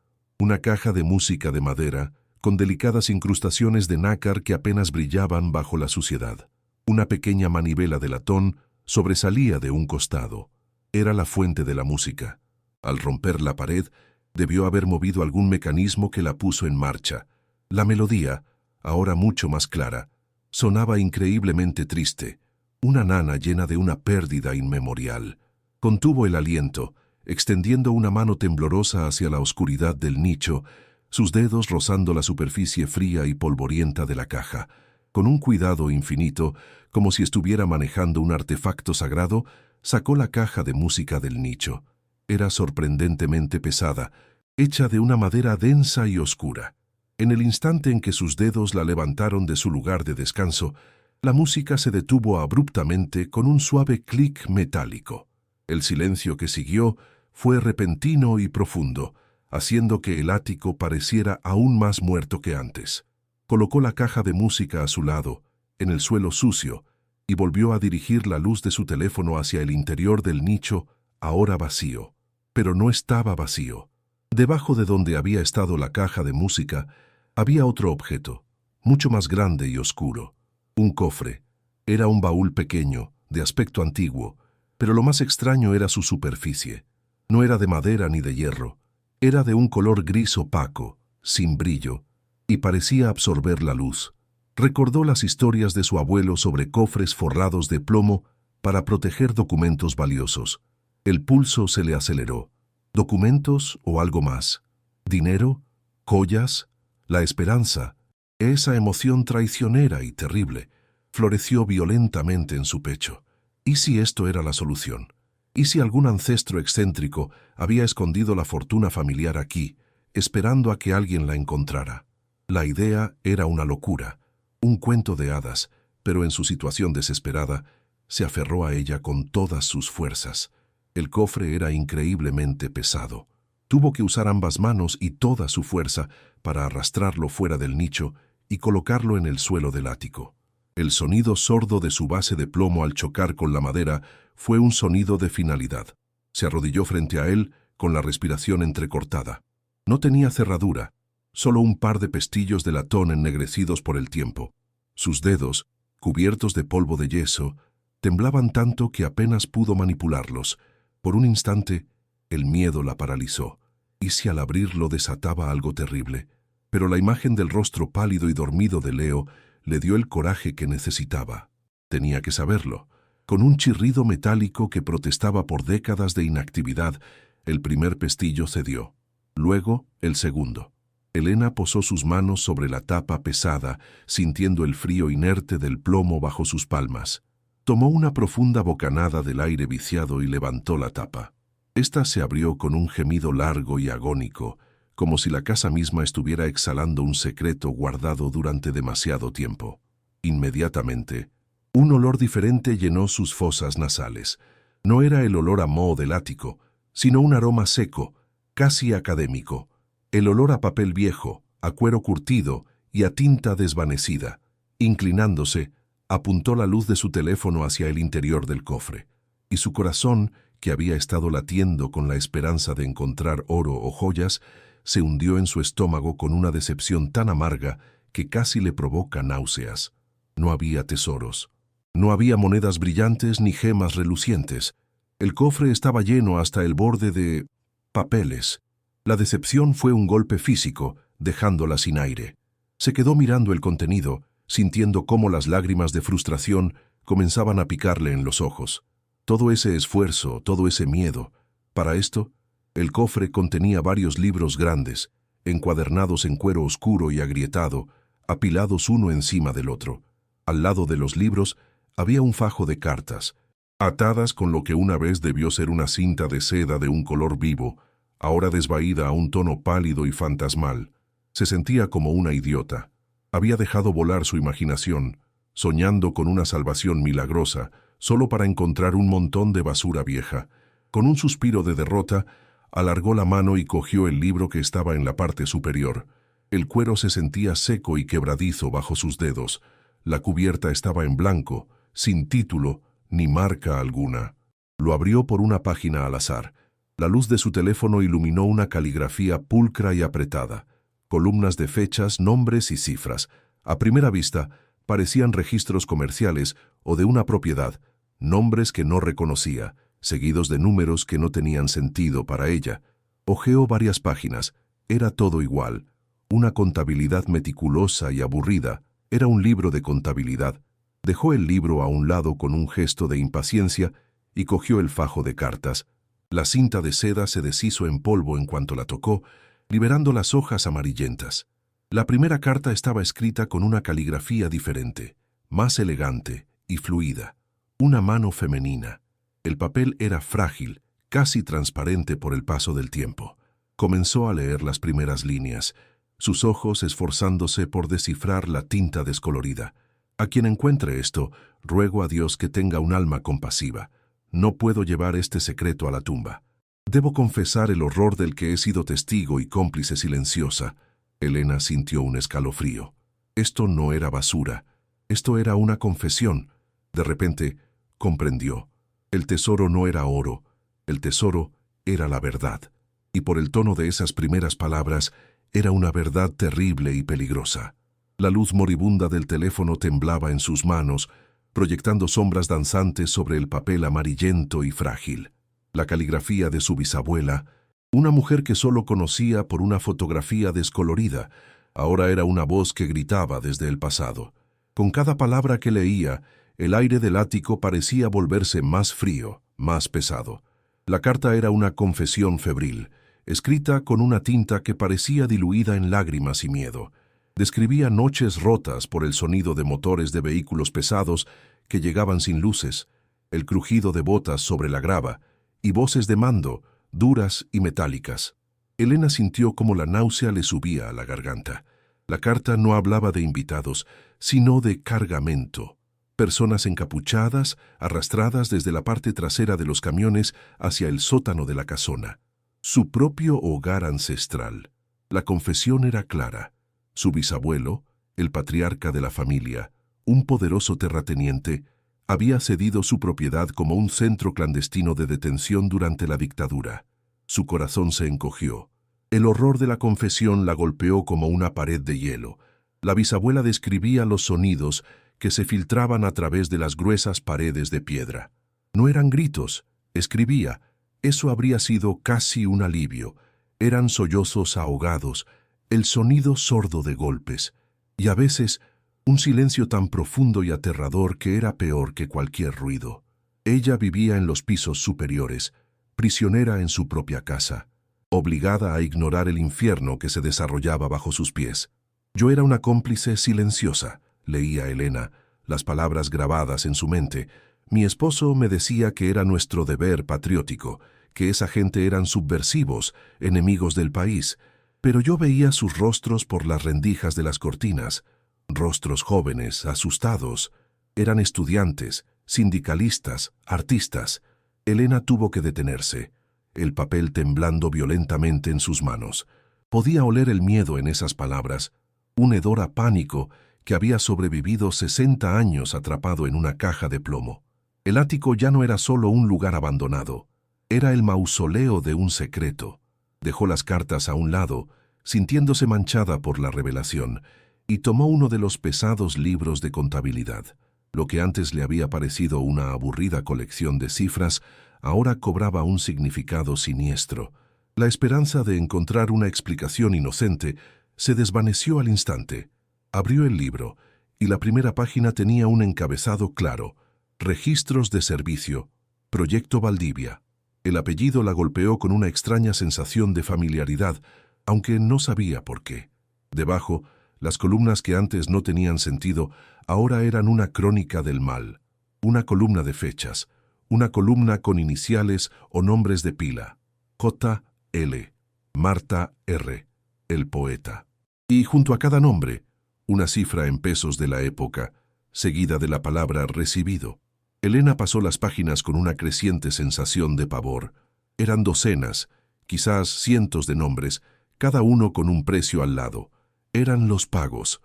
de música de madera, con delicadas incrustaciones de nácar que apenas brillaban bajo la suciedad. Una pequeña manivela de latón sobresalía de un costado. Era la fuente de la música. Al romper la pared, debió haber movido algún mecanismo que la puso en marcha. La melodía, ahora mucho más clara, sonaba increíblemente triste, una nana llena de una pérdida inmemorial. Contuvo el aliento, extendiendo una mano temblorosa hacia la oscuridad del nicho, sus dedos rozando la superficie fría y polvorienta de la caja. Con un cuidado infinito, como si estuviera manejando un artefacto sagrado, sacó la caja de música del nicho. Era sorprendentemente pesada, hecha de una madera densa y oscura. En el instante en que sus dedos la levantaron de su lugar de descanso, la música se detuvo abruptamente con un suave clic metálico. El silencio que siguió fue repentino y profundo, haciendo que el ático pareciera aún más muerto que antes. Colocó la caja de música a su lado, en el suelo sucio, y volvió a dirigir la luz de su teléfono hacia el interior del nicho, ahora vacío. Pero no estaba vacío. Debajo de donde había estado la caja de música, había otro objeto, mucho más grande y oscuro. Un cofre. Era un baúl pequeño, de aspecto antiguo, pero lo más extraño era su superficie. No era de madera ni de hierro. Era de un color gris opaco, sin brillo, y parecía absorber la luz. Recordó las historias de su abuelo sobre cofres forrados de plomo para proteger documentos valiosos. El pulso se le aceleró. ¿Documentos o algo más? ¿Dinero? ¿Joyas? La esperanza, esa emoción traicionera y terrible, floreció violentamente en su pecho. ¿Y si esto era la solución? ¿Y si algún ancestro excéntrico había escondido la fortuna familiar aquí, esperando a que alguien la encontrara? La idea era una locura, un cuento de hadas, pero en su situación desesperada, se aferró a ella con todas sus fuerzas. El cofre era increíblemente pesado. Tuvo que usar ambas manos y toda su fuerza para arrastrarlo fuera del nicho y colocarlo en el suelo del ático. El sonido sordo de su base de plomo al chocar con la madera fue un sonido de finalidad. Se arrodilló frente a él con la respiración entrecortada. No tenía cerradura, solo un par de pestillos de latón ennegrecidos por el tiempo. Sus dedos, cubiertos de polvo de yeso, temblaban tanto que apenas pudo manipularlos. Por un instante, el miedo la paralizó. ¿Y si al abrirlo desataba algo terrible? Pero la imagen del rostro pálido y dormido de Leo le dio el coraje que necesitaba. Tenía que saberlo. Con un chirrido metálico que protestaba por décadas de inactividad, el primer pestillo cedió. Luego, el segundo. Elena posó sus manos sobre la tapa pesada, sintiendo el frío inerte del plomo bajo sus palmas. Tomó una profunda bocanada del aire viciado y levantó la tapa. Esta se abrió con un gemido largo y agónico, como si la casa misma estuviera exhalando un secreto guardado durante demasiado tiempo. Inmediatamente, un olor diferente llenó sus fosas nasales. No era el olor a moho del ático, sino un aroma seco, casi académico, el olor a papel viejo, a cuero curtido y a tinta desvanecida. Inclinándose, apuntó la luz de su teléfono hacia el interior del cofre, y su corazón, que había estado latiendo con la esperanza de encontrar oro o joyas, se hundió en su estómago con una decepción tan amarga que casi le provoca náuseas. No había tesoros. No había monedas brillantes ni gemas relucientes. El cofre estaba lleno hasta el borde de papeles. La decepción fue un golpe físico, dejándola sin aire. Se quedó mirando el contenido, sintiendo cómo las lágrimas de frustración comenzaban a picarle en los ojos. Todo ese esfuerzo, todo ese miedo. Para esto, el cofre contenía varios libros grandes, encuadernados en cuero oscuro y agrietado, apilados uno encima del otro. Al lado de los libros había un fajo de cartas, atadas con lo que una vez debió ser una cinta de seda de un color vivo, ahora desvaída a un tono pálido y fantasmal. Se sentía como una idiota. Había dejado volar su imaginación, soñando con una salvación milagrosa, solo para encontrar un montón de basura vieja. Con un suspiro de derrota, alargó la mano y cogió el libro que estaba en la parte superior. El cuero se sentía seco y quebradizo bajo sus dedos. La cubierta estaba en blanco, sin título ni marca alguna. Lo abrió por una página al azar. La luz de su teléfono iluminó una caligrafía pulcra y apretada. Columnas de fechas, nombres y cifras. A primera vista, parecían registros comerciales o de una propiedad, nombres que no reconocía, seguidos de números que no tenían sentido para ella. Hojeó varias páginas. Era todo igual. Una contabilidad meticulosa y aburrida. Era un libro de contabilidad. Dejó el libro a un lado con un gesto de impaciencia y cogió el fajo de cartas. La cinta de seda se deshizo en polvo en cuanto la tocó, liberando las hojas amarillentas. La primera carta estaba escrita con una caligrafía diferente, más elegante y fluida. Una mano femenina. El papel era frágil, casi transparente por el paso del tiempo. Comenzó a leer las primeras líneas, sus ojos esforzándose por descifrar la tinta descolorida. A quien encuentre esto, ruego a Dios que tenga un alma compasiva. No puedo llevar este secreto a la tumba. Debo confesar el horror del que he sido testigo y cómplice silenciosa. Elena sintió un escalofrío. Esto no era basura. Esto era una confesión. De repente, comprendió. El tesoro no era oro. El tesoro era la verdad. Y por el tono de esas primeras palabras, era una verdad terrible y peligrosa. La luz moribunda del teléfono temblaba en sus manos, proyectando sombras danzantes sobre el papel amarillento y frágil. La caligrafía de su bisabuela, una mujer que solo conocía por una fotografía descolorida, ahora era una voz que gritaba desde el pasado. Con cada palabra que leía, el aire del ático parecía volverse más frío, más pesado. La carta era una confesión febril, escrita con una tinta que parecía diluida en lágrimas y miedo. Describía noches rotas por el sonido de motores de vehículos pesados que llegaban sin luces, el crujido de botas sobre la grava y voces de mando, duras y metálicas. Elena sintió como la náusea le subía a la garganta. La carta no hablaba de invitados, sino de cargamento. Personas encapuchadas, arrastradas desde la parte trasera de los camiones hacia el sótano de la casona. Su propio hogar ancestral. La confesión era clara. Su bisabuelo, el patriarca de la familia, un poderoso terrateniente, había cedido su propiedad como un centro clandestino de detención durante la dictadura. Su corazón se encogió. El horror de la confesión la golpeó como una pared de hielo. La bisabuela describía los sonidos que se filtraban a través de las gruesas paredes de piedra. No eran gritos, escribía. Eso habría sido casi un alivio. Eran sollozos ahogados, el sonido sordo de golpes, y a veces un silencio tan profundo y aterrador que era peor que cualquier ruido. Ella vivía en los pisos superiores, prisionera en su propia casa, obligada a ignorar el infierno que se desarrollaba bajo sus pies. Yo era una cómplice silenciosa, leía Elena, las palabras grabadas en su mente. Mi esposo me decía que era nuestro deber patriótico, que esa gente eran subversivos, enemigos del país, pero yo veía sus rostros por las rendijas de las cortinas, rostros jóvenes, asustados. Eran estudiantes, sindicalistas, artistas. Elena tuvo que detenerse. el papel temblando violentamente en sus manos. Podía oler el miedo en esas palabras, un hedor a pánico que había sobrevivido 60 años atrapado en una caja de plomo. El ático ya no era solo un lugar abandonado, era el mausoleo de un secreto. Dejó las cartas a un lado, sintiéndose manchada por la revelación, y tomó uno de los pesados libros de contabilidad. Lo que antes le había parecido una aburrida colección de cifras, ahora cobraba un significado siniestro. La esperanza de encontrar una explicación inocente se desvaneció al instante. Abrió el libro, y la primera página tenía un encabezado claro: Registros de servicio, Proyecto Valdivia. El apellido la golpeó con una extraña sensación de familiaridad, aunque no sabía por qué. Debajo, las columnas que antes no tenían sentido, ahora eran una crónica del mal, una columna de fechas, una columna con iniciales o nombres de pila: J. L. Marta R. el poeta. Y junto a cada nombre, una cifra en pesos de la época, seguida de la palabra recibido. Elena pasó las páginas con una creciente sensación de pavor. Eran docenas, quizás cientos de nombres, cada uno con un precio al lado. Eran los pagos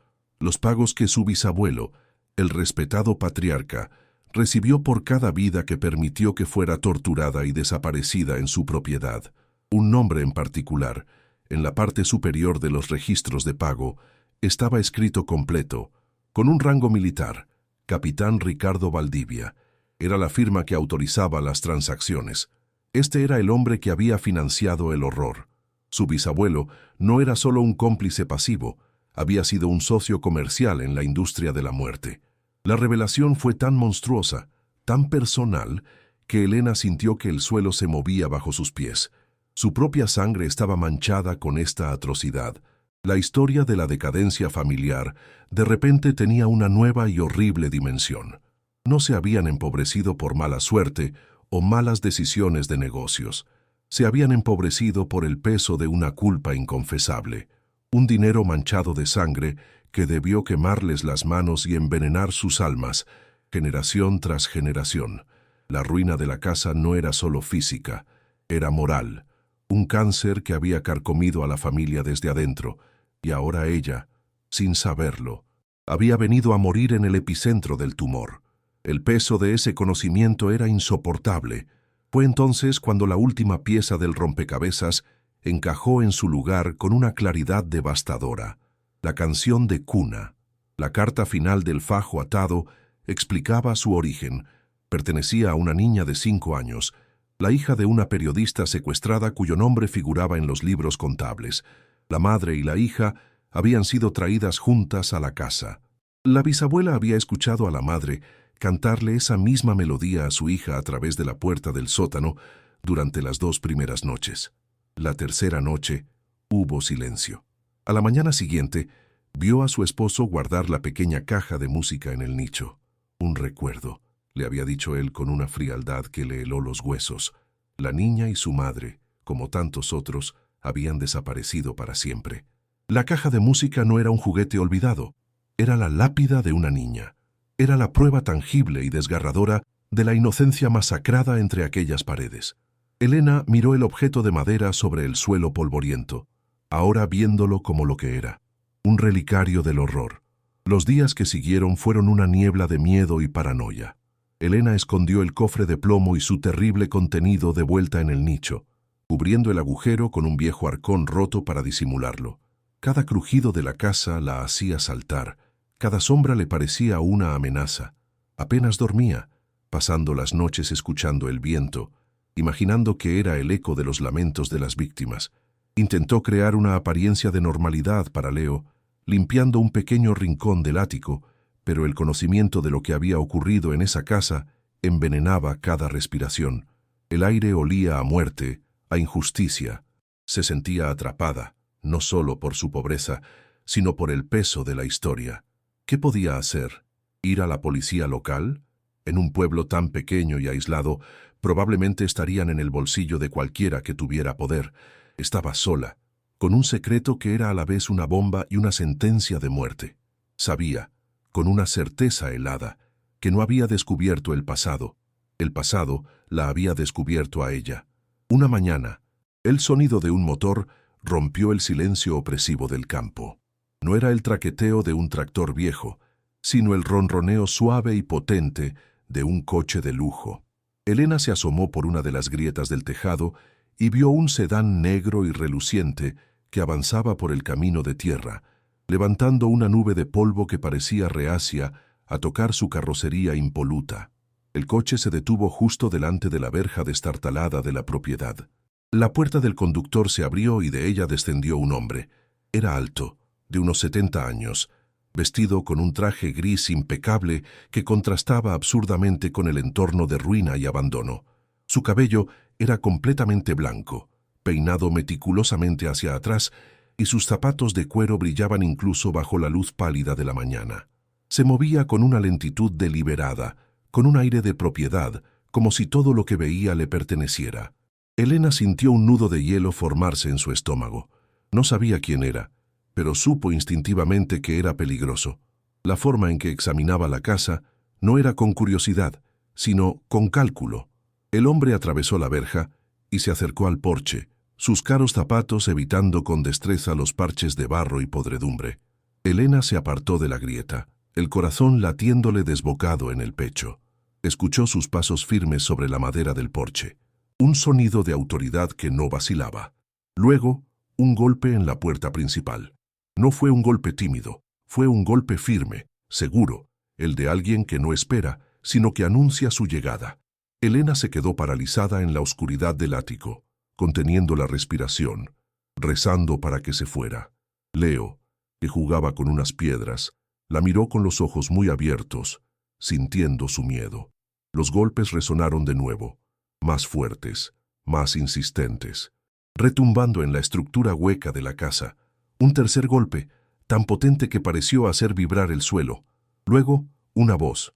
que su bisabuelo, el respetado patriarca, recibió por cada vida que permitió que fuera torturada y desaparecida en su propiedad. Un nombre en particular, en la parte superior de los registros de pago, estaba escrito completo, con un rango militar: Capitán Ricardo Valdivia. Era la firma que autorizaba las transacciones. Este era el hombre que había financiado el horror. Su bisabuelo no era solo un cómplice pasivo, había sido un socio comercial en la industria de la muerte. La revelación fue tan monstruosa, tan personal, que Elena sintió que el suelo se movía bajo sus pies. Su propia sangre estaba manchada con esta atrocidad. La historia de la decadencia familiar de repente tenía una nueva y horrible dimensión. No se habían empobrecido por mala suerte o malas decisiones de negocios. Se habían empobrecido por el peso de una culpa inconfesable, un dinero manchado de sangre que debió quemarles las manos y envenenar sus almas, generación tras generación. La ruina de la casa no era solo física, era moral, un cáncer que había carcomido a la familia desde adentro, y ahora ella, sin saberlo, había venido a morir en el epicentro del tumor. El peso de ese conocimiento era insoportable. Fue entonces cuando la última pieza del rompecabezas encajó en su lugar con una claridad devastadora. La canción de cuna, la carta final del fajo atado, explicaba su origen. Pertenecía a una niña de 5 años, la hija de una periodista secuestrada cuyo nombre figuraba en los libros contables. La madre y la hija habían sido traídas juntas a la casa. La bisabuela había escuchado a la madre cantarle esa misma melodía a su hija a través de la puerta del sótano durante las 2 primeras noches. La tercera noche hubo silencio. A la mañana siguiente, vio a su esposo guardar la pequeña caja de música en el nicho. Un recuerdo, le había dicho él con una frialdad que le heló los huesos. La niña y su madre, como tantos otros, habían desaparecido para siempre. La caja de música no era un juguete olvidado, era la lápida de una niña. Era la prueba tangible y desgarradora de la inocencia masacrada entre aquellas paredes. Elena miró el objeto de madera sobre el suelo polvoriento, ahora viéndolo como lo que era, un relicario del horror. Los días que siguieron fueron una niebla de miedo y paranoia. Elena escondió el cofre de plomo y su terrible contenido de vuelta en el nicho, cubriendo el agujero con un viejo arcón roto para disimularlo. Cada crujido de la casa la hacía saltar. Cada sombra le parecía una amenaza. Apenas dormía, pasando las noches escuchando el viento, imaginando que era el eco de los lamentos de las víctimas. Intentó crear una apariencia de normalidad para Leo, limpiando un pequeño rincón del ático, pero el conocimiento de lo que había ocurrido en esa casa envenenaba cada respiración. El aire olía a muerte, a injusticia. Se sentía atrapada, no solo por su pobreza, sino por el peso de la historia. ¿Qué podía hacer? ¿Ir a la policía local? En un pueblo tan pequeño y aislado, probablemente estarían en el bolsillo de cualquiera que tuviera poder. Estaba sola, con un secreto que era a la vez una bomba y una sentencia de muerte. Sabía, con una certeza helada, que no había descubierto el pasado. El pasado la había descubierto a ella. Una mañana, el sonido de un motor rompió el silencio opresivo del campo. No era el traqueteo de un tractor viejo, sino el ronroneo suave y potente de un coche de lujo. Elena se asomó por una de las grietas del tejado y vio un sedán negro y reluciente que avanzaba por el camino de tierra, levantando una nube de polvo que parecía reacia a tocar su carrocería impoluta. El coche se detuvo justo delante de la verja destartalada de la propiedad. La puerta del conductor se abrió y de ella descendió un hombre. Era alto, de unos 70 años, vestido con un traje gris impecable que contrastaba absurdamente con el entorno de ruina y abandono. Su cabello era completamente blanco, peinado meticulosamente hacia atrás, y sus zapatos de cuero brillaban incluso bajo la luz pálida de la mañana. Se movía con una lentitud deliberada, con un aire de propiedad, como si todo lo que veía le perteneciera. Elena sintió un nudo de hielo formarse en su estómago. No sabía quién era, pero supo instintivamente que era peligroso. La forma en que examinaba la casa no era con curiosidad, sino con cálculo. El hombre atravesó la verja y se acercó al porche, sus caros zapatos evitando con destreza los parches de barro y podredumbre. Elena se apartó de la grieta, el corazón latiéndole desbocado en el pecho. Escuchó sus pasos firmes sobre la madera del porche. Un sonido de autoridad que no vacilaba. Luego, un golpe en la puerta principal. No fue un golpe tímido, fue un golpe firme, seguro, el de alguien que no espera, sino que anuncia su llegada. Elena se quedó paralizada en la oscuridad del ático, conteniendo la respiración, rezando para que se fuera. Leo, que jugaba con unas piedras, la miró con los ojos muy abiertos, sintiendo su miedo. Los golpes resonaron de nuevo, más fuertes, más insistentes, retumbando en la estructura hueca de la casa. Un tercer golpe, tan potente que pareció hacer vibrar el suelo. Luego, una voz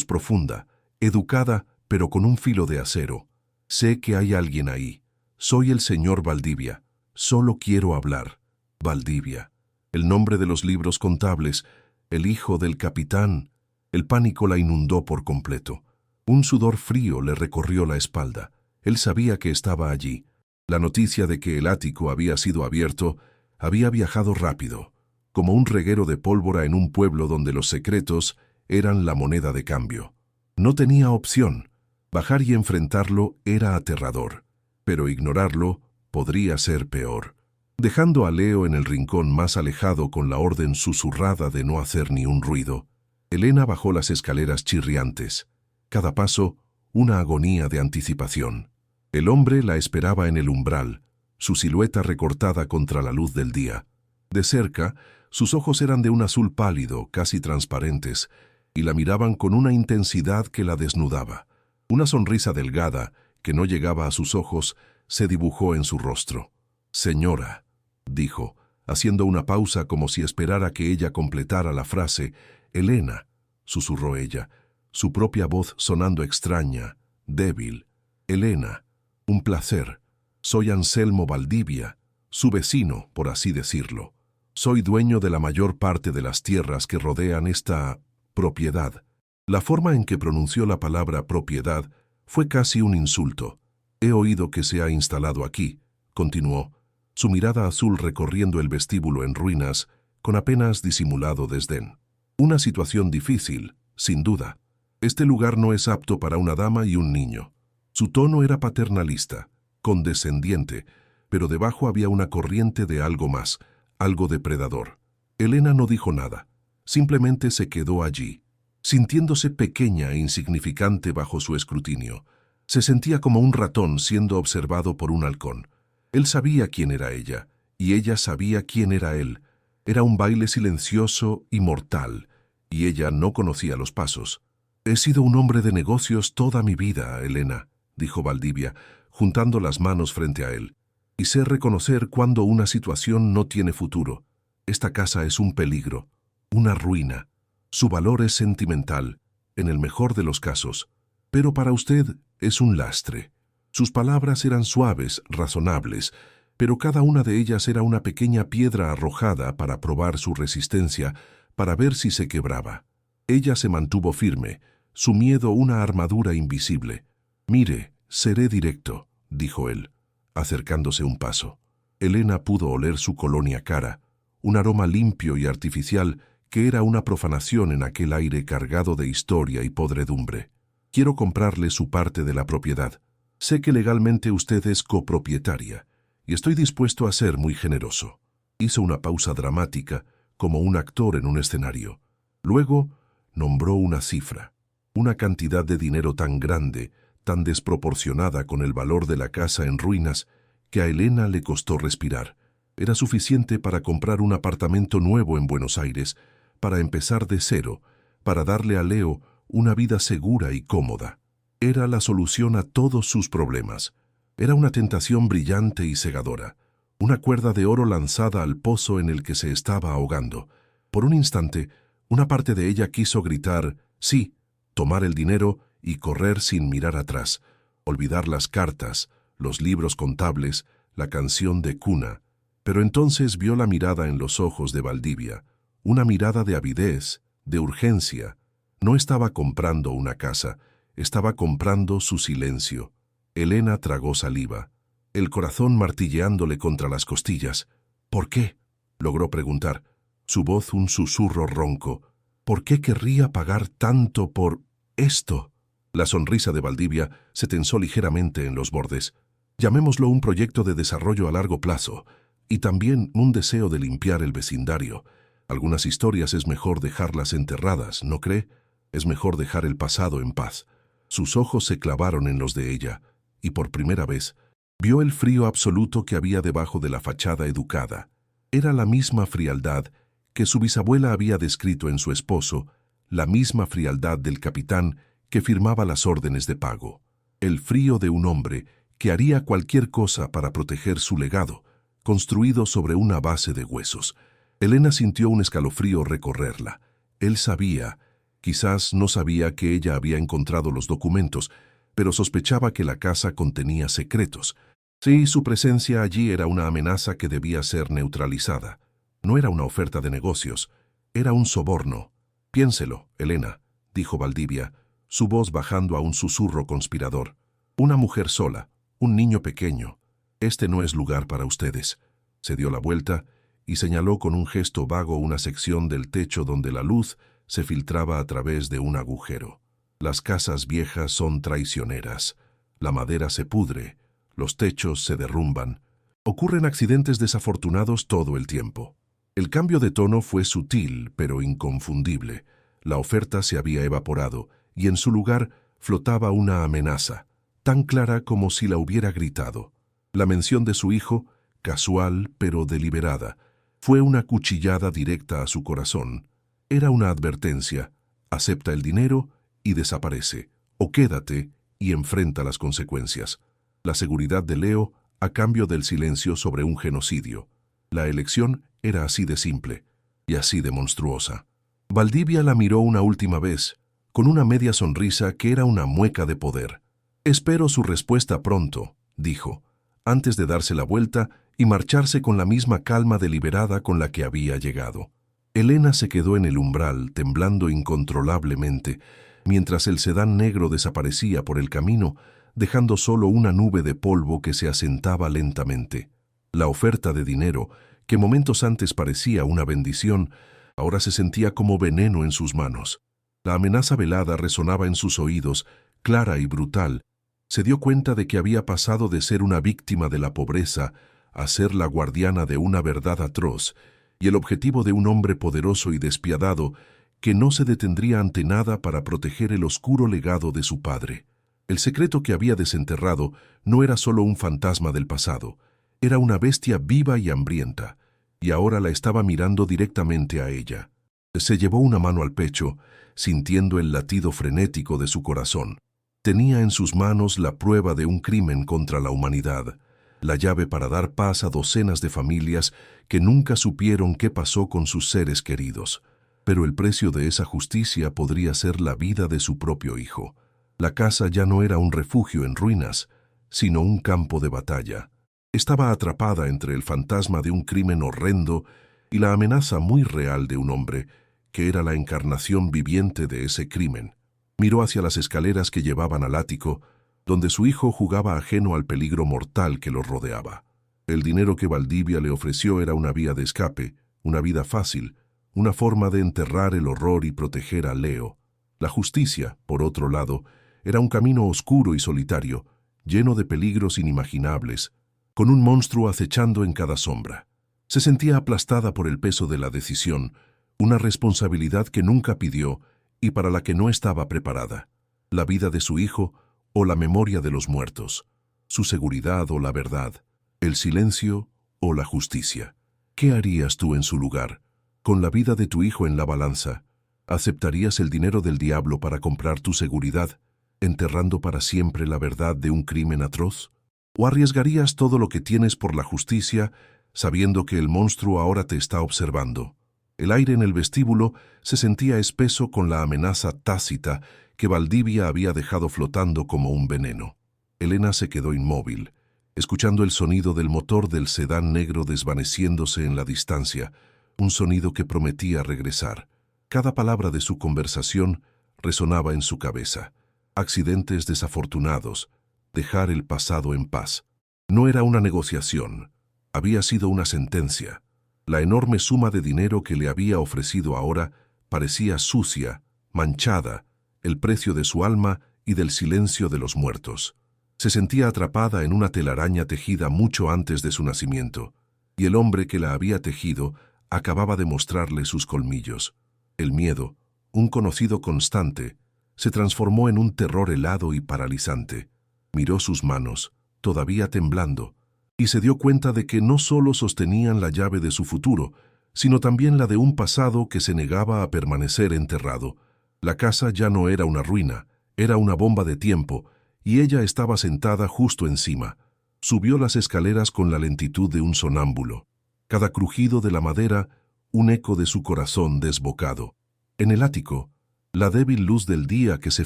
profunda, educada, pero con un filo de acero. Sé que hay alguien ahí. Soy el señor Valdivia. Solo quiero hablar. Valdivia. El nombre de los libros contables, el hijo del capitán. El pánico la inundó por completo. Un sudor frío le recorrió la espalda. Él sabía que estaba allí. La noticia de que el ático había sido abierto había viajado rápido, como un reguero de pólvora en un pueblo donde los secretos eran la moneda de cambio. No tenía opción. Bajar y enfrentarlo era aterrador, pero ignorarlo podría ser peor. Dejando a Leo en el rincón más alejado con la orden susurrada de no hacer ni un ruido, Elena bajó las escaleras chirriantes. Cada paso, una agonía de anticipación. El hombre la esperaba en el umbral, su silueta recortada contra la luz del día. De cerca, sus ojos eran de un azul pálido, casi transparentes, y la miraban con una intensidad que la desnudaba. Una sonrisa delgada, que no llegaba a sus ojos, se dibujó en su rostro. «Señora», dijo, haciendo una pausa como si esperara que ella completara la frase. «Elena», susurró ella, su propia voz sonando extraña, débil. «Elena, un placer. Soy Anselmo Valdivia, su vecino, por así decirlo. Soy dueño de la mayor parte de las tierras que rodean esta propiedad». La forma en que pronunció la palabra propiedad fue casi un insulto. «He oído que se ha instalado aquí», continuó, su mirada azul recorriendo el vestíbulo en ruinas con apenas disimulado desdén. «Una situación difícil, sin duda. Este lugar no es apto para una dama y un niño». Su tono era paternalista, condescendiente, pero debajo había una corriente de algo más, algo depredador. Elena no dijo nada, simplemente se quedó allí, sintiéndose pequeña e insignificante bajo su escrutinio. Se sentía como un ratón siendo observado por un halcón. Él sabía quién era ella, y ella sabía quién era él. Era un baile silencioso y mortal, y ella no conocía los pasos. «He sido un hombre de negocios toda mi vida, Elena», dijo Valdivia, juntando las manos frente a él. «Y sé reconocer cuando una situación no tiene futuro. Esta casa es un peligro, una ruina. Su valor es sentimental, en el mejor de los casos, pero para usted es un lastre». Sus palabras eran suaves, razonables, pero cada una de ellas era una pequeña piedra arrojada para probar su resistencia, para ver si se quebraba. Ella se mantuvo firme, su miedo una armadura invisible. «Mire, seré directo», dijo él, acercándose un paso. Elena pudo oler su colonia cara, un aroma limpio y artificial que era una profanación en aquel aire cargado de historia y podredumbre. Quiero comprarle su parte de la propiedad. Sé que legalmente usted es copropietaria, y estoy dispuesto a ser muy generoso. Hizo una pausa dramática, como un actor en un escenario. Luego nombró una cifra, una cantidad de dinero tan grande, tan desproporcionada con el valor de la casa en ruinas, que a Elena le costó respirar. Era suficiente para comprar un apartamento nuevo en Buenos Aires, para empezar de cero, para darle a Leo una vida segura y cómoda. Era la solución a todos sus problemas. Era una tentación brillante y cegadora, una cuerda de oro lanzada al pozo en el que se estaba ahogando. Por un instante, una parte de ella quiso gritar, sí, tomar el dinero y correr sin mirar atrás, olvidar las cartas, los libros contables, la canción de cuna. Pero entonces vio la mirada en los ojos de Valdivia, una mirada de avidez, de urgencia. No estaba comprando una casa, estaba comprando su silencio. Elena tragó saliva, el corazón martilleándole contra las costillas. ¿Por qué?, logró preguntar, su voz un susurro ronco. ¿Por qué querría pagar tanto por esto? La sonrisa de Valdivia se tensó ligeramente en los bordes. Llamémoslo un proyecto de desarrollo a largo plazo, y también un deseo de limpiar el vecindario. Algunas historias es mejor dejarlas enterradas, ¿no cree? Es mejor dejar el pasado en paz. Sus ojos se clavaron en los de ella, y por primera vez vio el frío absoluto que había debajo de la fachada educada. Era la misma frialdad que su bisabuela había descrito en su esposo, la misma frialdad del capitán que firmaba las órdenes de pago. El frío de un hombre que haría cualquier cosa para proteger su legado, construido sobre una base de huesos. Elena sintió un escalofrío recorrerla. Él sabía, quizás no sabía que ella había encontrado los documentos, pero sospechaba que la casa contenía secretos. Sí, su presencia allí era una amenaza que debía ser neutralizada. No era una oferta de negocios, era un soborno. Piénselo, Elena, dijo Valdivia, su voz bajando a un susurro conspirador. Una mujer sola, un niño pequeño. Este no es lugar para ustedes. Se dio la vuelta y señaló con un gesto vago una sección del techo donde la luz se filtraba a través de un agujero. Las casas viejas son traicioneras. La madera se pudre, los techos se derrumban. Ocurren accidentes desafortunados todo el tiempo. El cambio de tono fue sutil, pero inconfundible. La oferta se había evaporado, y en su lugar flotaba una amenaza, tan clara como si la hubiera gritado. La mención de su hijo, casual pero deliberada, fue una cuchillada directa a su corazón. Era una advertencia: acepta el dinero y desaparece, o quédate y enfrenta las consecuencias. La seguridad de Leo a cambio del silencio sobre un genocidio. La elección era así de simple y así de monstruosa. Valdivia la miró una última vez, con una media sonrisa que era una mueca de poder. «Espero su respuesta pronto», dijo, antes de darse la vuelta y marcharse con la misma calma deliberada con la que había llegado. Elena se quedó en el umbral, temblando incontrolablemente, mientras el sedán negro desaparecía por el camino, dejando solo una nube de polvo que se asentaba lentamente. La oferta de dinero, que momentos antes parecía una bendición, ahora se sentía como veneno en sus manos. La amenaza velada resonaba en sus oídos, clara y brutal. Se dio cuenta de que había pasado de ser una víctima de la pobreza a ser la guardiana de una verdad atroz, y el objetivo de un hombre poderoso y despiadado que no se detendría ante nada para proteger el oscuro legado de su padre. El secreto que había desenterrado no era solo un fantasma del pasado, era una bestia viva y hambrienta, y ahora la estaba mirando directamente a ella. Se llevó una mano al pecho, sintiendo el latido frenético de su corazón. Tenía en sus manos la prueba de un crimen contra la humanidad, la llave para dar paz a docenas de familias que nunca supieron qué pasó con sus seres queridos. Pero el precio de esa justicia podría ser la vida de su propio hijo. La casa ya no era un refugio en ruinas, sino un campo de batalla. Estaba atrapada entre el fantasma de un crimen horrendo y la amenaza muy real de un hombre, que era la encarnación viviente de ese crimen. Miró hacia las escaleras que llevaban al ático, donde su hijo jugaba ajeno al peligro mortal que los rodeaba. El dinero que Valdivia le ofreció era una vía de escape, una vida fácil, una forma de enterrar el horror y proteger a Leo. La justicia, por otro lado, era un camino oscuro y solitario, lleno de peligros inimaginables, con un monstruo acechando en cada sombra. Se sentía aplastada por el peso de la decisión, una responsabilidad que nunca pidió y para la que no estaba preparada. La vida de su hijo o la memoria de los muertos, su seguridad o la verdad, el silencio o la justicia. ¿Qué harías tú en su lugar? Con la vida de tu hijo en la balanza, ¿aceptarías el dinero del diablo para comprar tu seguridad, enterrando para siempre la verdad de un crimen atroz? ¿O arriesgarías todo lo que tienes por la justicia, sabiendo que el monstruo ahora te está observando? El aire en el vestíbulo se sentía espeso con la amenaza tácita que Valdivia había dejado flotando como un veneno. Elena se quedó inmóvil, escuchando el sonido del motor del sedán negro desvaneciéndose en la distancia, un sonido que prometía regresar. Cada palabra de su conversación resonaba en su cabeza. Accidentes desafortunados, dejar el pasado en paz. No era una negociación, había sido una sentencia. La enorme suma de dinero que le había ofrecido ahora parecía sucia, manchada, el precio de su alma y del silencio de los muertos. Se sentía atrapada en una telaraña tejida mucho antes de su nacimiento, y el hombre que la había tejido acababa de mostrarle sus colmillos. El miedo, un conocido constante, se transformó en un terror helado y paralizante. Miró sus manos, todavía temblando, y se dio cuenta de que no solo sostenían la llave de su futuro, sino también la de un pasado que se negaba a permanecer enterrado. La casa ya no era una ruina, era una bomba de tiempo, y ella estaba sentada justo encima. Subió las escaleras con la lentitud de un sonámbulo. Cada crujido de la madera, un eco de su corazón desbocado. En el ático, la débil luz del día que se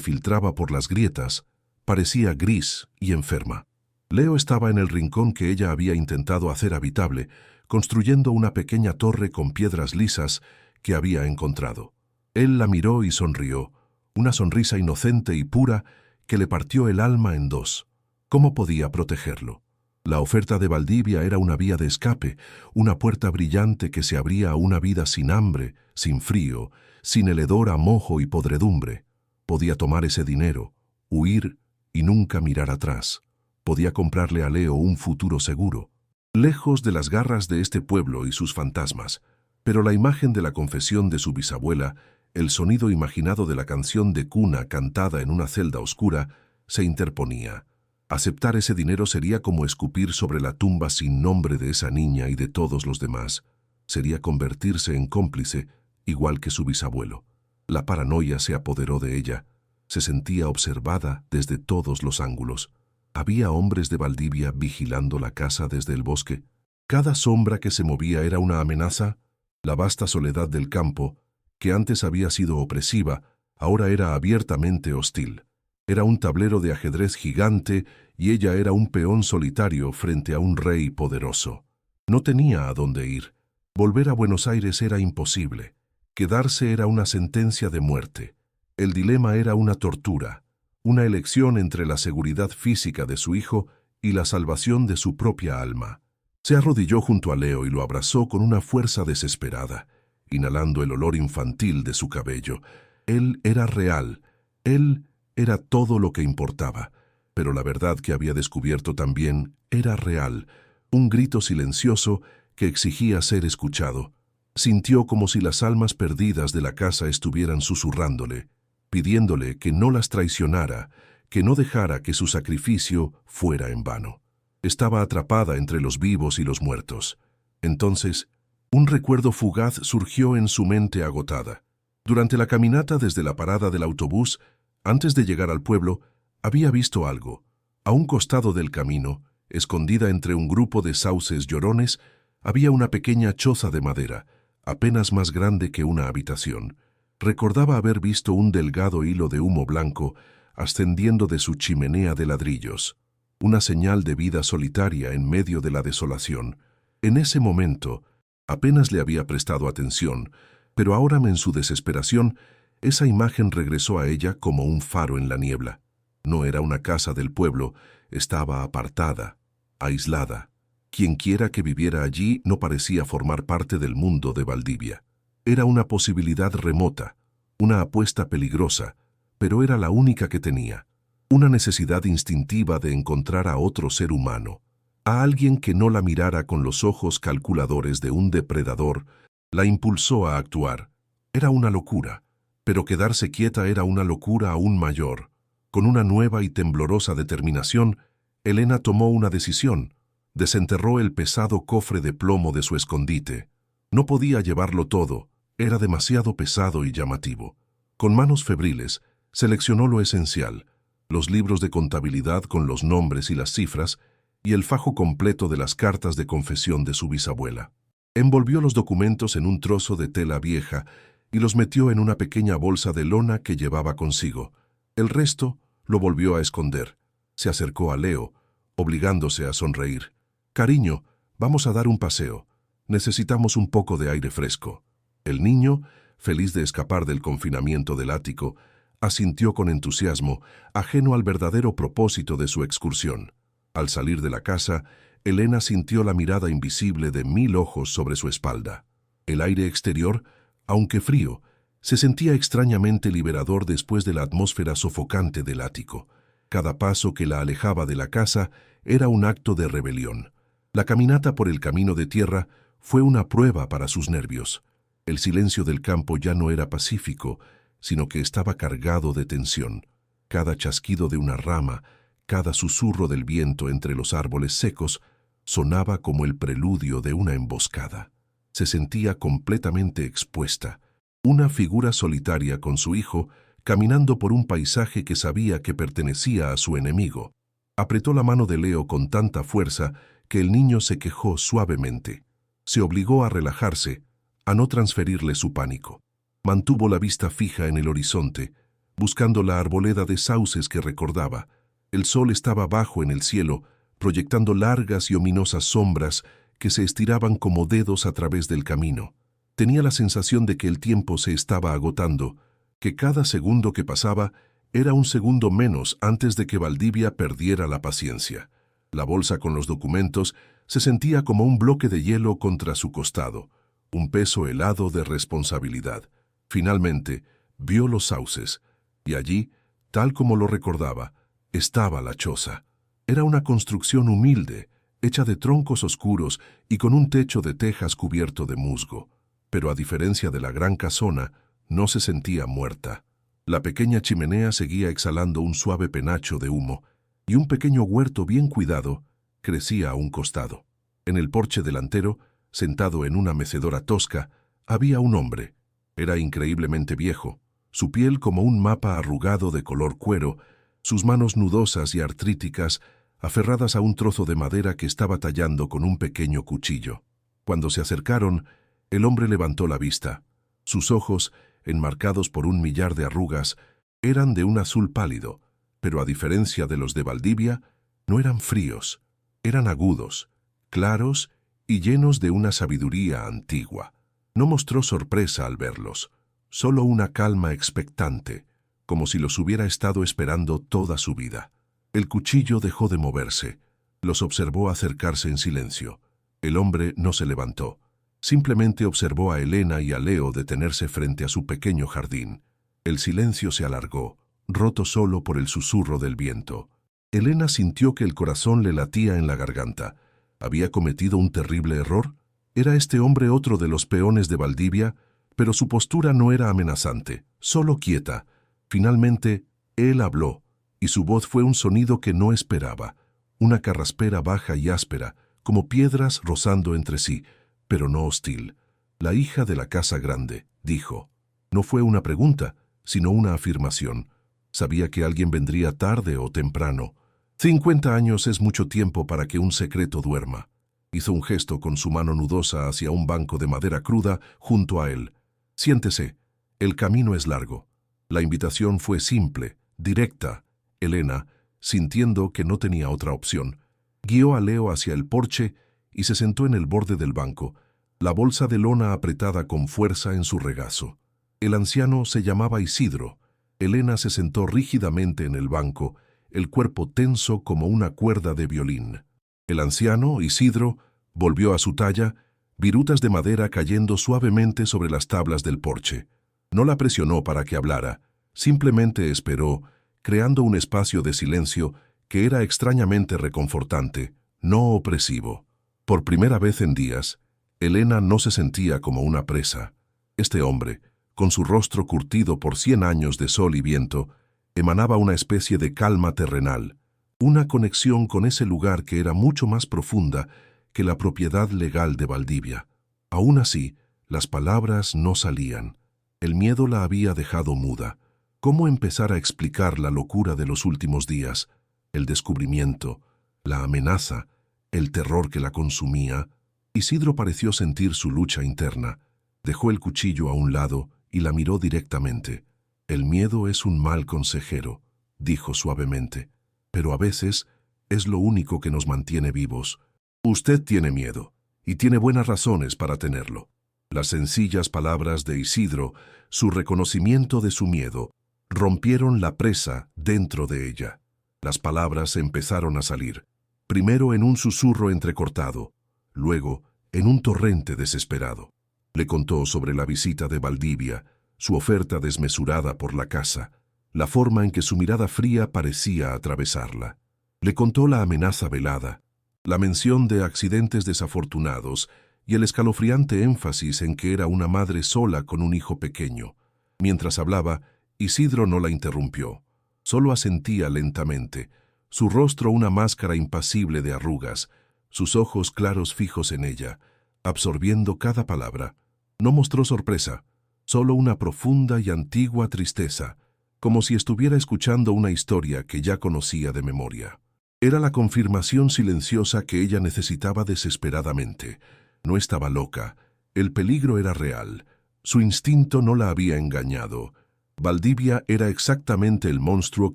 filtraba por las grietas parecía gris y enferma. Leo estaba en el rincón que ella había intentado hacer habitable, construyendo una pequeña torre con piedras lisas que había encontrado. Él la miró y sonrió, una sonrisa inocente y pura que le partió el alma en dos. ¿Cómo podía protegerlo? La oferta de Valdivia era una vía de escape, una puerta brillante que se abría a una vida sin hambre, sin frío, sin el hedor a mojo y podredumbre. Podía tomar ese dinero, huir y nunca mirar atrás. Podía comprarle a Leo un futuro seguro, lejos de las garras de este pueblo y sus fantasmas. Pero la imagen de la confesión de su bisabuela, el sonido imaginado de la canción de cuna cantada en una celda oscura, se interponía. Aceptar ese dinero sería como escupir sobre la tumba sin nombre de esa niña y de todos los demás. Sería convertirse en cómplice, igual que su bisabuelo. La paranoia se apoderó de ella. Se sentía observada desde todos los ángulos. ¿Había hombres de Valdivia vigilando la casa desde el bosque? Cada sombra que se movía era una amenaza. La vasta soledad del campo, que antes había sido opresiva, ahora era abiertamente hostil. Era un tablero de ajedrez gigante y ella era un peón solitario frente a un rey poderoso. No tenía a dónde ir. Volver a Buenos Aires era imposible. Quedarse era una sentencia de muerte. El dilema era una tortura, una elección entre la seguridad física de su hijo y la salvación de su propia alma. Se arrodilló junto a Leo y lo abrazó con una fuerza desesperada, inhalando el olor infantil de su cabello. Él era real. Él era todo lo que importaba, pero la verdad que había descubierto también era real, un grito silencioso que exigía ser escuchado. Sintió como si las almas perdidas de la casa estuvieran susurrándole, pidiéndole que no las traicionara, que no dejara que su sacrificio fuera en vano. Estaba atrapada entre los vivos y los muertos. Entonces, un recuerdo fugaz surgió en su mente agotada. Durante la caminata desde la parada del autobús, antes de llegar al pueblo, había visto algo. A un costado del camino, escondida entre un grupo de sauces llorones, había una pequeña choza de madera, apenas más grande que una habitación. Recordaba haber visto un delgado hilo de humo blanco ascendiendo de su chimenea de ladrillos, una señal de vida solitaria en medio de la desolación. En ese momento, apenas le había prestado atención, pero ahora en su desesperación, esa imagen regresó a ella como un faro en la niebla. No era una casa del pueblo, estaba apartada, aislada. Quienquiera que viviera allí no parecía formar parte del mundo de Valdivia. Era una posibilidad remota, una apuesta peligrosa, pero era la única que tenía. Una necesidad instintiva de encontrar a otro ser humano, a alguien que no la mirara con los ojos calculadores de un depredador, la impulsó a actuar. Era una locura, pero quedarse quieta era una locura aún mayor. Con una nueva y temblorosa determinación, Elena tomó una decisión. Desenterró el pesado cofre de plomo de su escondite. No podía llevarlo todo, era demasiado pesado y llamativo. Con manos febriles, seleccionó lo esencial, los libros de contabilidad con los nombres y las cifras, y el fajo completo de las cartas de confesión de su bisabuela. Envolvió los documentos en un trozo de tela vieja y los metió en una pequeña bolsa de lona que llevaba consigo. El resto lo volvió a esconder. Se acercó a Leo, obligándose a sonreír. «Cariño, vamos a dar un paseo. Necesitamos un poco de aire fresco». El niño, feliz de escapar del confinamiento del ático, asintió con entusiasmo, ajeno al verdadero propósito de su excursión. Al salir de la casa, Elena sintió la mirada invisible de 1000 ojos sobre su espalda. El aire exterior, aunque frío, se sentía extrañamente liberador después de la atmósfera sofocante del ático. Cada paso que la alejaba de la casa era un acto de rebelión. La caminata por el camino de tierra fue una prueba para sus nervios. El silencio del campo ya no era pacífico, sino que estaba cargado de tensión. Cada chasquido de una rama, cada susurro del viento entre los árboles secos, sonaba como el preludio de una emboscada. Se sentía completamente expuesta, una figura solitaria con su hijo, caminando por un paisaje que sabía que pertenecía a su enemigo. Apretó la mano de Leo con tanta fuerza que el niño se quejó suavemente. Se obligó a relajarse, a no transferirle su pánico. Mantuvo la vista fija en el horizonte, buscando la arboleda de sauces que recordaba. El sol estaba bajo en el cielo, proyectando largas y ominosas sombras que se estiraban como dedos a través del camino. Tenía la sensación de que el tiempo se estaba agotando, que cada segundo que pasaba era un segundo menos antes de que Valdivia perdiera la paciencia. La bolsa con los documentos se sentía como un bloque de hielo contra su costado, un peso helado de responsabilidad. Finalmente, vio los sauces, y allí, tal como lo recordaba, estaba la choza. Era una construcción humilde, hecha de troncos oscuros y con un techo de tejas cubierto de musgo. Pero a diferencia de la gran casona, no se sentía muerta. La pequeña chimenea seguía exhalando un suave penacho de humo, y un pequeño huerto bien cuidado crecía a un costado. En el porche delantero, sentado en una mecedora tosca, había un hombre. Era increíblemente viejo, su piel como un mapa arrugado de color cuero, sus manos nudosas y artríticas, aferradas a un trozo de madera que estaba tallando con un pequeño cuchillo. Cuando se acercaron, el hombre levantó la vista. Sus ojos, enmarcados por un millar de arrugas, eran de un azul pálido, pero a diferencia de los de Valdivia, no eran fríos, eran agudos, claros y llenos de una sabiduría antigua. No mostró sorpresa al verlos, solo una calma expectante, como si los hubiera estado esperando toda su vida. El cuchillo dejó de moverse, los observó acercarse en silencio. El hombre no se levantó, simplemente observó a Elena y a Leo detenerse frente a su pequeño jardín. El silencio se alargó, roto solo por el susurro del viento. Elena sintió que el corazón le latía en la garganta. ¿Había cometido un terrible error? ¿Era este hombre otro de los peones de Valdivia? Pero su postura no era amenazante, solo quieta. Finalmente, él habló, y su voz fue un sonido que no esperaba, una carraspera baja y áspera, como piedras rozando entre sí, pero no hostil. «La hija de la casa grande», dijo. No fue una pregunta, sino una afirmación. Sabía que alguien vendría tarde o temprano. 50 años es mucho tiempo para que un secreto duerma. Hizo un gesto con su mano nudosa hacia un banco de madera cruda junto a él. «Siéntese, el camino es largo». La invitación fue simple, directa. Elena, sintiendo que no tenía otra opción, guió a Leo hacia el porche y se sentó en el borde del banco, la bolsa de lona apretada con fuerza en su regazo. El anciano se llamaba Isidro. Elena se sentó rígidamente en el banco, el cuerpo tenso como una cuerda de violín. El anciano, Isidro, volvió a su talla, virutas de madera cayendo suavemente sobre las tablas del porche. No la presionó para que hablara, simplemente esperó, creando un espacio de silencio que era extrañamente reconfortante, no opresivo. Por primera vez en días, Elena no se sentía como una presa. Este hombre, con su rostro curtido por 100 años de sol y viento, emanaba una especie de calma terrenal, una conexión con ese lugar que era mucho más profunda que la propiedad legal de Valdivia. Aún así, las palabras no salían. El miedo la había dejado muda. ¿Cómo empezar a explicar la locura de los últimos días, el descubrimiento, la amenaza, el terror que la consumía? Isidro pareció sentir su lucha interna. Dejó el cuchillo a un lado y la miró directamente. «El miedo es un mal consejero», dijo suavemente, «pero a veces es lo único que nos mantiene vivos. Usted tiene miedo, y tiene buenas razones para tenerlo». Las sencillas palabras de Isidro, su reconocimiento de su miedo, rompieron la presa dentro de ella. Las palabras empezaron a salir, primero en un susurro entrecortado, luego en un torrente desesperado. Le contó sobre la visita de Valdivia, su oferta desmesurada por la casa, la forma en que su mirada fría parecía atravesarla. Le contó la amenaza velada, la mención de accidentes desafortunados y el escalofriante énfasis en que era una madre sola con un hijo pequeño. Mientras hablaba, Isidro no la interrumpió. Solo asentía lentamente, su rostro una máscara impasible de arrugas, sus ojos claros fijos en ella, absorbiendo cada palabra. No mostró sorpresa, solo una profunda y antigua tristeza, como si estuviera escuchando una historia que ya conocía de memoria. Era la confirmación silenciosa que ella necesitaba desesperadamente. No estaba loca, el peligro era real, su instinto no la había engañado. Valdivia era exactamente el monstruo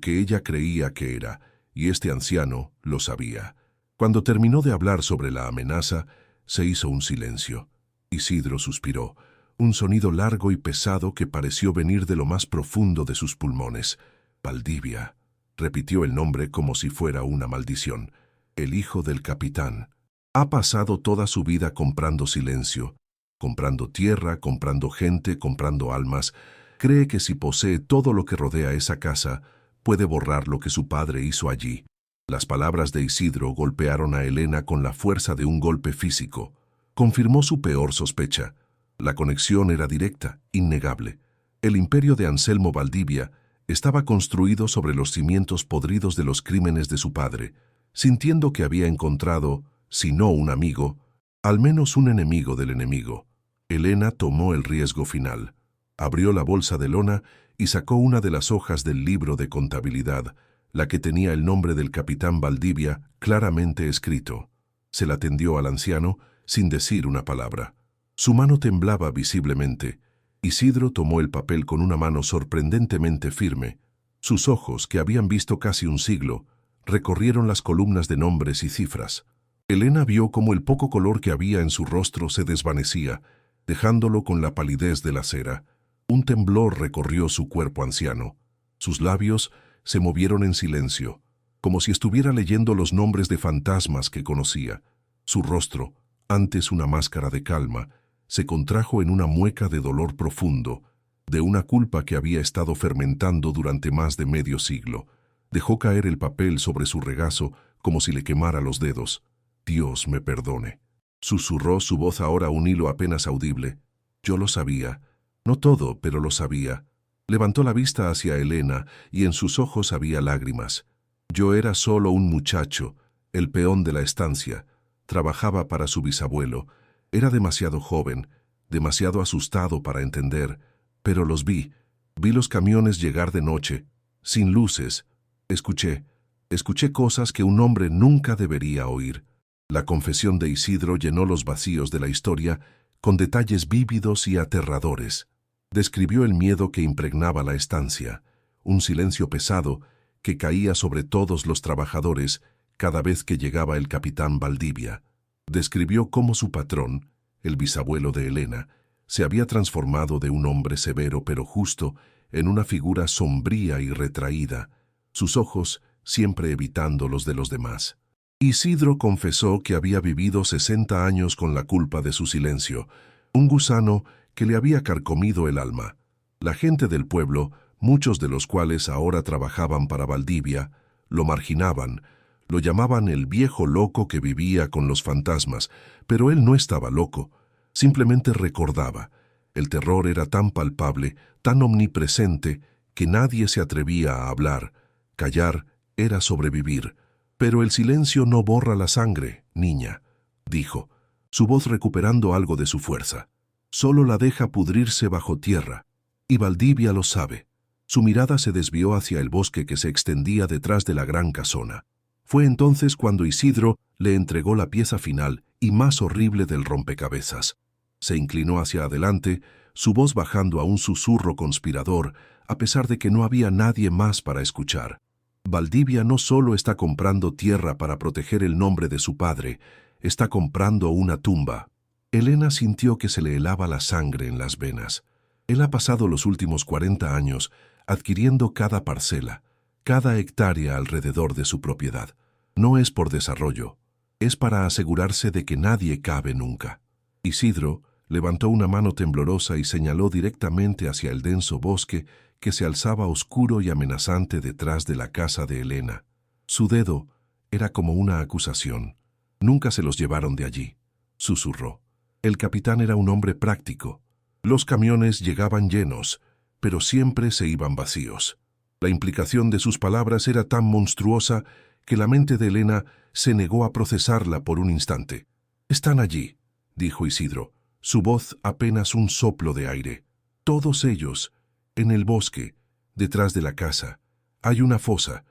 que ella creía que era, y este anciano lo sabía. Cuando terminó de hablar sobre la amenaza, se hizo un silencio. Isidro suspiró, un sonido largo y pesado que pareció venir de lo más profundo de sus pulmones. Valdivia, repitió el nombre como si fuera una maldición. El hijo del capitán. Ha pasado toda su vida comprando silencio, comprando tierra, comprando gente, comprando almas. Cree que si posee todo lo que rodea esa casa, puede borrar lo que su padre hizo allí. Las palabras de Isidro golpearon a Elena con la fuerza de un golpe físico. Confirmó su peor sospecha. La conexión era directa, innegable. El imperio de Anselmo Valdivia estaba construido sobre los cimientos podridos de los crímenes de su padre, sintiendo que había encontrado, si no un amigo, al menos un enemigo del enemigo. Elena tomó el riesgo final. Abrió la bolsa de lona y sacó una de las hojas del libro de contabilidad, la que tenía el nombre del capitán Valdivia claramente escrito. Se la tendió al anciano sin decir una palabra. Su mano temblaba visiblemente. Isidro tomó el papel con una mano sorprendentemente firme. Sus ojos, que habían visto casi un siglo, recorrieron las columnas de nombres y cifras. Elena vio cómo el poco color que había en su rostro se desvanecía, dejándolo con la palidez de la cera. Un temblor recorrió su cuerpo anciano. Sus labios se movieron en silencio, como si estuviera leyendo los nombres de fantasmas que conocía. Su rostro, antes una máscara de calma, se contrajo en una mueca de dolor profundo, de una culpa que había estado fermentando durante más de medio siglo. Dejó caer el papel sobre su regazo como si le quemara los dedos. «Dios me perdone», susurró su voz ahora un hilo apenas audible. «Yo lo sabía. No todo, pero lo sabía». Levantó la vista hacia Elena y en sus ojos había lágrimas. «Yo era solo un muchacho, el peón de la estancia. Trabajaba para su bisabuelo. Era demasiado joven, demasiado asustado para entender, pero los vi. Vi los camiones llegar de noche, sin luces. Escuché cosas que un hombre nunca debería oír». La confesión de Isidro llenó los vacíos de la historia con detalles vívidos y aterradores. Describió el miedo que impregnaba la estancia, un silencio pesado que caía sobre todos los trabajadores cada vez que llegaba el capitán Valdivia. Describió cómo su patrón, el bisabuelo de Elena, se había transformado de un hombre severo pero justo en una figura sombría y retraída. Sus ojos, siempre evitando los de los demás. Isidro confesó que había vivido 60 años con la culpa de su silencio, un gusano que le había carcomido el alma. La gente del pueblo, muchos de los cuales ahora trabajaban para Valdivia, lo marginaban, lo llamaban el viejo loco que vivía con los fantasmas, pero él no estaba loco, simplemente recordaba. El terror era tan palpable, tan omnipresente, que nadie se atrevía a hablar. Callar era sobrevivir. Pero el silencio no borra la sangre, niña, dijo, su voz recuperando algo de su fuerza. Solo la deja pudrirse bajo tierra. Y Valdivia lo sabe. Su mirada se desvió hacia el bosque que se extendía detrás de la gran casona. Fue entonces cuando Isidro le entregó la pieza final y más horrible del rompecabezas. Se inclinó hacia adelante, su voz bajando a un susurro conspirador, a pesar de que no había nadie más para escuchar. Valdivia no solo está comprando tierra para proteger el nombre de su padre, está comprando una tumba. Elena sintió que se le helaba la sangre en las venas. Él ha pasado los últimos 40 años adquiriendo cada parcela, cada hectárea alrededor de su propiedad. No es por desarrollo, es para asegurarse de que nadie cabe nunca. Isidro levantó una mano temblorosa y señaló directamente hacia el denso bosque que se alzaba oscuro y amenazante detrás de la casa de Elena. Su dedo era como una acusación. Nunca se los llevaron de allí, susurró. El capitán era un hombre práctico. Los camiones llegaban llenos, pero siempre se iban vacíos. La implicación de sus palabras era tan monstruosa que la mente de Elena se negó a procesarla por un instante. «Están allí», dijo Isidro, su voz apenas un soplo de aire. «Todos ellos, en el bosque, detrás de la casa. Hay una fosa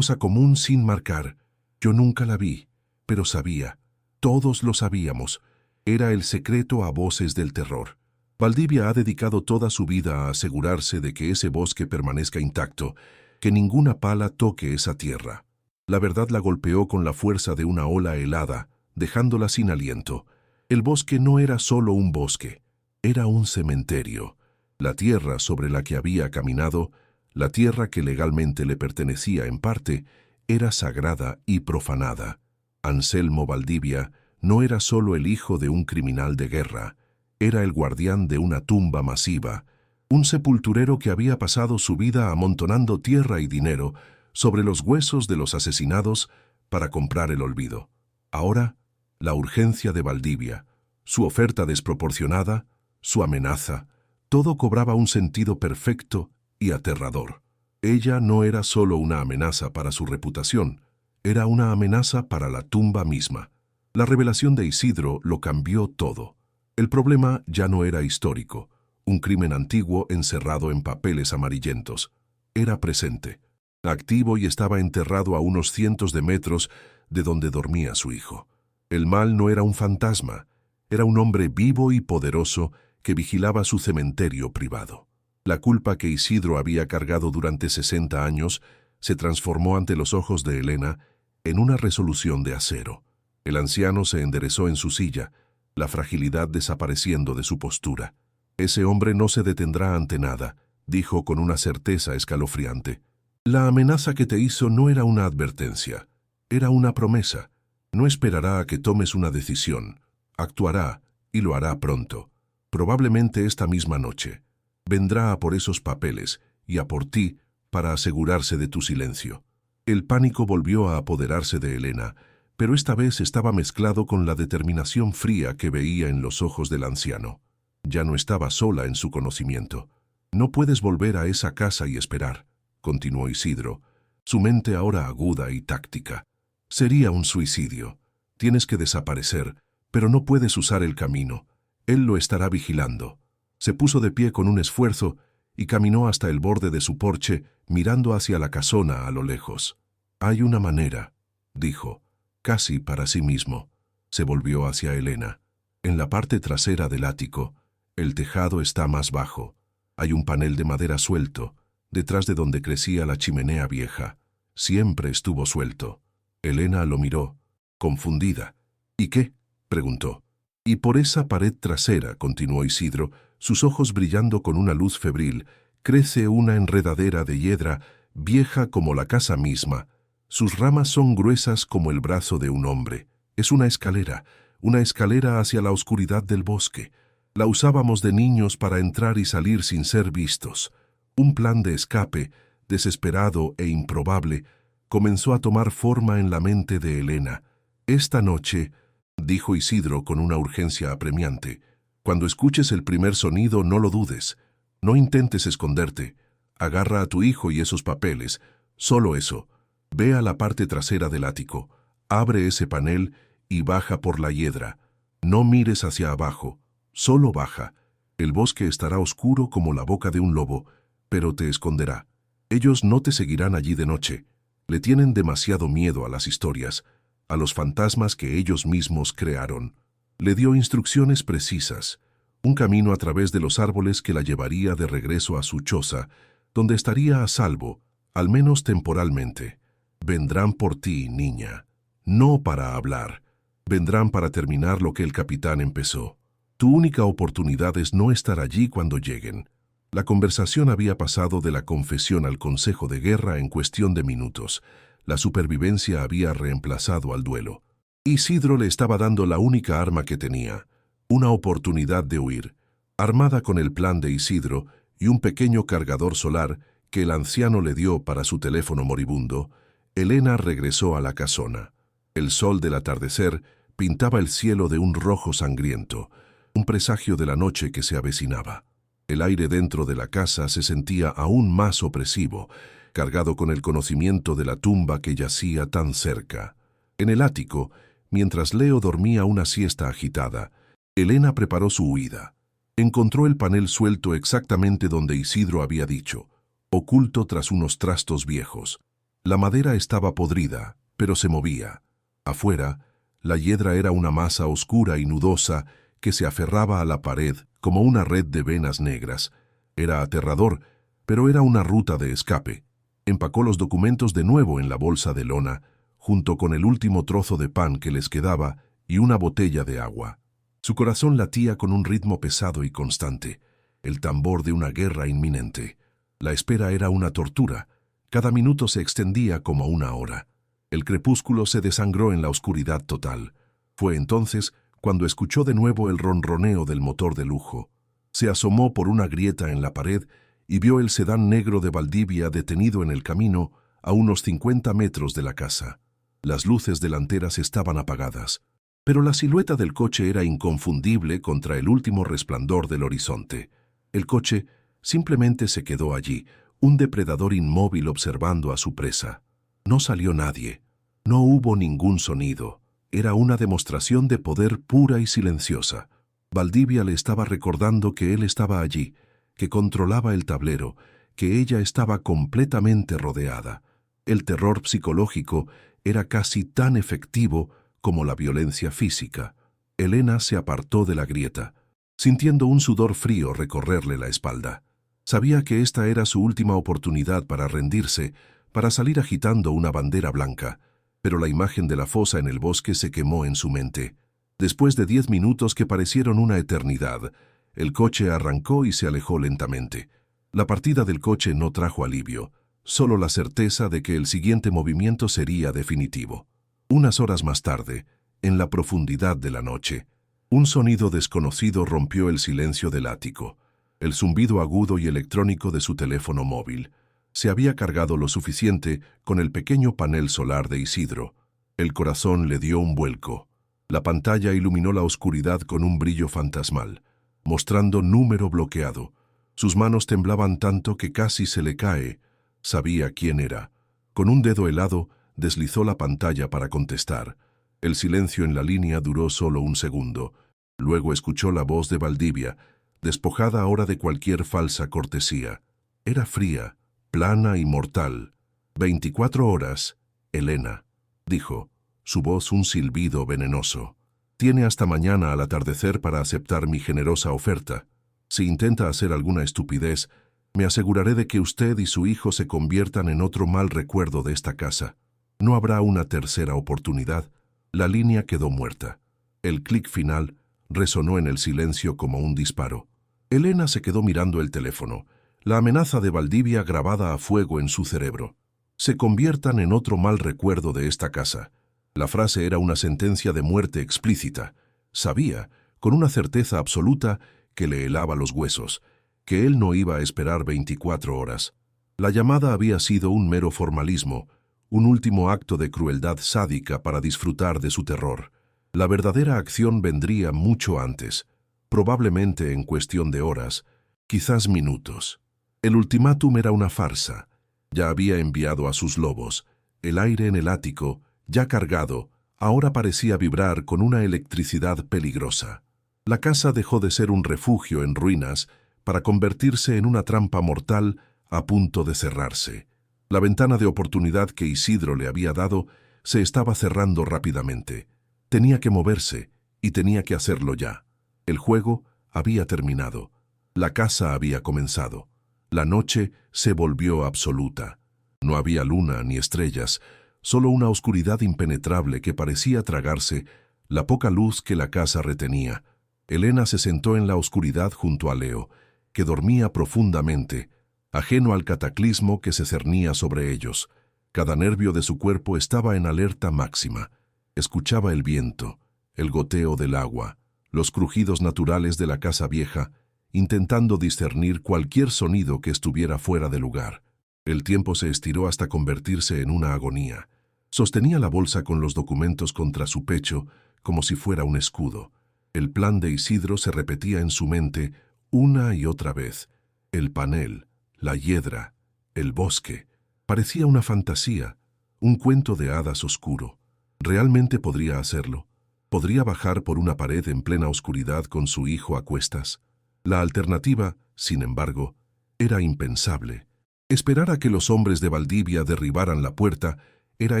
común sin marcar. Yo nunca la vi, pero sabía. Todos lo sabíamos. Era el secreto a voces del terror. Valdivia ha dedicado toda su vida a asegurarse de que ese bosque permanezca intacto, que ninguna pala toque esa tierra. La verdad la golpeó con la fuerza de una ola helada, dejándola sin aliento. El bosque no era solo un bosque, era un cementerio. La tierra sobre la que había caminado, la tierra que legalmente le pertenecía en parte, era sagrada y profanada. Anselmo Valdivia no era solo el hijo de un criminal de guerra, era el guardián de una tumba masiva, un sepulturero que había pasado su vida amontonando tierra y dinero sobre los huesos de los asesinados para comprar el olvido. Ahora, la urgencia de Valdivia, su oferta desproporcionada, su amenaza, todo cobraba un sentido perfecto y aterrador. Ella no era solo una amenaza para su reputación, era una amenaza para la tumba misma. La revelación de Isidro lo cambió todo. El problema ya no era histórico, un crimen antiguo encerrado en papeles amarillentos. Era presente, activo y estaba enterrado a unos cientos de metros de donde dormía su hijo. El mal no era un fantasma, era un hombre vivo y poderoso que vigilaba su cementerio privado. La culpa que Isidro había cargado durante 60 años se transformó ante los ojos de Elena en una resolución de acero. El anciano se enderezó en su silla, la fragilidad desapareciendo de su postura. «Ese hombre no se detendrá ante nada», dijo con una certeza escalofriante. «La amenaza que te hizo no era una advertencia, era una promesa. No esperará a que tomes una decisión. Actuará, y lo hará pronto. Probablemente esta misma noche. Vendrá a por esos papeles y a por ti para asegurarse de tu silencio». El pánico volvió a apoderarse de Elena, pero esta vez estaba mezclado con la determinación fría que veía en los ojos del anciano. Ya no estaba sola en su conocimiento. «No puedes volver a esa casa y esperar», continuó Isidro, su mente ahora aguda y táctica. «Sería un suicidio. Tienes que desaparecer, pero no puedes usar el camino. Él lo estará vigilando». Se puso de pie con un esfuerzo y caminó hasta el borde de su porche, mirando hacia la casona a lo lejos. «Hay una manera», dijo, casi para sí mismo. Se volvió hacia Elena. En la parte trasera del ático, el tejado está más bajo. Hay un panel de madera suelto, detrás de donde crecía la chimenea vieja. Siempre estuvo suelto. Elena lo miró, confundida. «¿Y qué?», preguntó. «Y por esa pared trasera», continuó Isidro, sus ojos brillando con una luz febril, «crece una enredadera de hiedra vieja como la casa misma. Sus ramas son gruesas como el brazo de un hombre. Es una escalera hacia la oscuridad del bosque. La usábamos de niños para entrar y salir sin ser vistos. Un plan de escape, desesperado e improbable, comenzó a tomar forma en la mente de Elena. Esta noche, dijo Isidro con una urgencia apremiante, cuando escuches el primer sonido no lo dudes. No intentes esconderte. Agarra a tu hijo y esos papeles. Solo eso. Ve a la parte trasera del ático. Abre ese panel y baja por la hiedra. No mires hacia abajo. Solo baja. El bosque estará oscuro como la boca de un lobo, pero te esconderá. Ellos no te seguirán allí de noche. Le tienen demasiado miedo a las historias, a los fantasmas que ellos mismos crearon. Le dio instrucciones precisas, un camino a través de los árboles que la llevaría de regreso a su choza, donde estaría a salvo, al menos temporalmente. Vendrán por ti, niña. No para hablar. Vendrán para terminar lo que el capitán empezó. Tu única oportunidad es no estar allí cuando lleguen. La conversación había pasado de la confesión al consejo de guerra en cuestión de minutos. La supervivencia había reemplazado al duelo. Isidro le estaba dando la única arma que tenía, una oportunidad de huir. Armada con el plan de Isidro y un pequeño cargador solar que el anciano le dio para su teléfono moribundo, Elena regresó a la casona. El sol del atardecer pintaba el cielo de un rojo sangriento, un presagio de la noche que se avecinaba. El aire dentro de la casa se sentía aún más opresivo, cargado con el conocimiento de la tumba que yacía tan cerca. En el ático, mientras Leo dormía una siesta agitada, Elena preparó su huida. Encontró el panel suelto exactamente donde Isidro había dicho, oculto tras unos trastos viejos. La madera estaba podrida, pero se movía. Afuera, la hiedra era una masa oscura y nudosa que se aferraba a la pared como una red de venas negras. Era aterrador, pero era una ruta de escape. Empacó los documentos de nuevo en la bolsa de lona, junto con el último trozo de pan que les quedaba y una botella de agua. Su corazón latía con un ritmo pesado y constante, el tambor de una guerra inminente. La espera era una tortura. Cada minuto se extendía como una hora. El crepúsculo se desangró en la oscuridad total. Fue entonces cuando escuchó de nuevo el ronroneo del motor de lujo. Se asomó por una grieta en la pared y vio el sedán negro de Valdivia detenido en el camino a unos 50 metros de la casa. Las luces delanteras estaban apagadas, pero la silueta del coche era inconfundible contra el último resplandor del horizonte. El coche simplemente se quedó allí, un depredador inmóvil observando a su presa. No salió nadie. No hubo ningún sonido. Era una demostración de poder pura y silenciosa. Valdivia le estaba recordando que él estaba allí, que controlaba el tablero, que ella estaba completamente rodeada. El terror psicológico era casi tan efectivo como la violencia física. Elena se apartó de la grieta, sintiendo un sudor frío recorrerle la espalda. Sabía que esta era su última oportunidad para rendirse, para salir agitando una bandera blanca, pero la imagen de la fosa en el bosque se quemó en su mente. Después de 10 minutos que parecieron una eternidad, el coche arrancó y se alejó lentamente. La partida del coche no trajo alivio, solo la certeza de que el siguiente movimiento sería definitivo. Unas horas más tarde, en la profundidad de la noche, un sonido desconocido rompió el silencio del ático, el zumbido agudo y electrónico de su teléfono móvil. Se había cargado lo suficiente con el pequeño panel solar de Isidro. El corazón le dio un vuelco. La pantalla iluminó la oscuridad con un brillo fantasmal, mostrando número bloqueado. Sus manos temblaban tanto que casi se le cae. Sabía quién era. Con un dedo helado, deslizó la pantalla para contestar. El silencio en la línea duró solo un segundo. Luego escuchó la voz de Valdivia, despojada ahora de cualquier falsa cortesía. Era fría, plana y mortal. 24 horas, Elena, dijo, su voz un silbido venenoso. Tiene hasta mañana al atardecer para aceptar mi generosa oferta. Si intenta hacer alguna estupidez, me aseguraré de que usted y su hijo se conviertan en otro mal recuerdo de esta casa. No habrá una tercera oportunidad. La línea quedó muerta. El clic final resonó en el silencio como un disparo. Elena se quedó mirando el teléfono. La amenaza de Valdivia grabada a fuego en su cerebro. Se conviertan en otro mal recuerdo de esta casa. La frase era una sentencia de muerte explícita. Sabía, con una certeza absoluta, que le helaba los huesos, que él no iba a esperar 24 horas. La llamada había sido un mero formalismo, un último acto de crueldad sádica para disfrutar de su terror. La verdadera acción vendría mucho antes, probablemente en cuestión de horas, quizás minutos. El ultimátum era una farsa. Ya había enviado a sus lobos. El aire en el ático, ya cargado, ahora parecía vibrar con una electricidad peligrosa. La casa dejó de ser un refugio en ruinas para convertirse en una trampa mortal a punto de cerrarse. La ventana de oportunidad que Isidro le había dado se estaba cerrando rápidamente. Tenía que moverse, y tenía que hacerlo ya. El juego había terminado. La caza había comenzado. La noche se volvió absoluta. No había luna ni estrellas, solo una oscuridad impenetrable que parecía tragarse la poca luz que la casa retenía. Elena se sentó en la oscuridad junto a Leo, que dormía profundamente, ajeno al cataclismo que se cernía sobre ellos. Cada nervio de su cuerpo estaba en alerta máxima. Escuchaba el viento, el goteo del agua, los crujidos naturales de la casa vieja, intentando discernir cualquier sonido que estuviera fuera de lugar. El tiempo se estiró hasta convertirse en una agonía. Sostenía la bolsa con los documentos contra su pecho, como si fuera un escudo. El plan de Isidro se repetía en su mente una y otra vez. El panel, la hiedra, el bosque. Parecía una fantasía, un cuento de hadas oscuro. ¿Realmente podría hacerlo? ¿Podría bajar por una pared en plena oscuridad con su hijo a cuestas? La alternativa, sin embargo, era impensable. Esperar a que los hombres de Valdivia derribaran la puerta era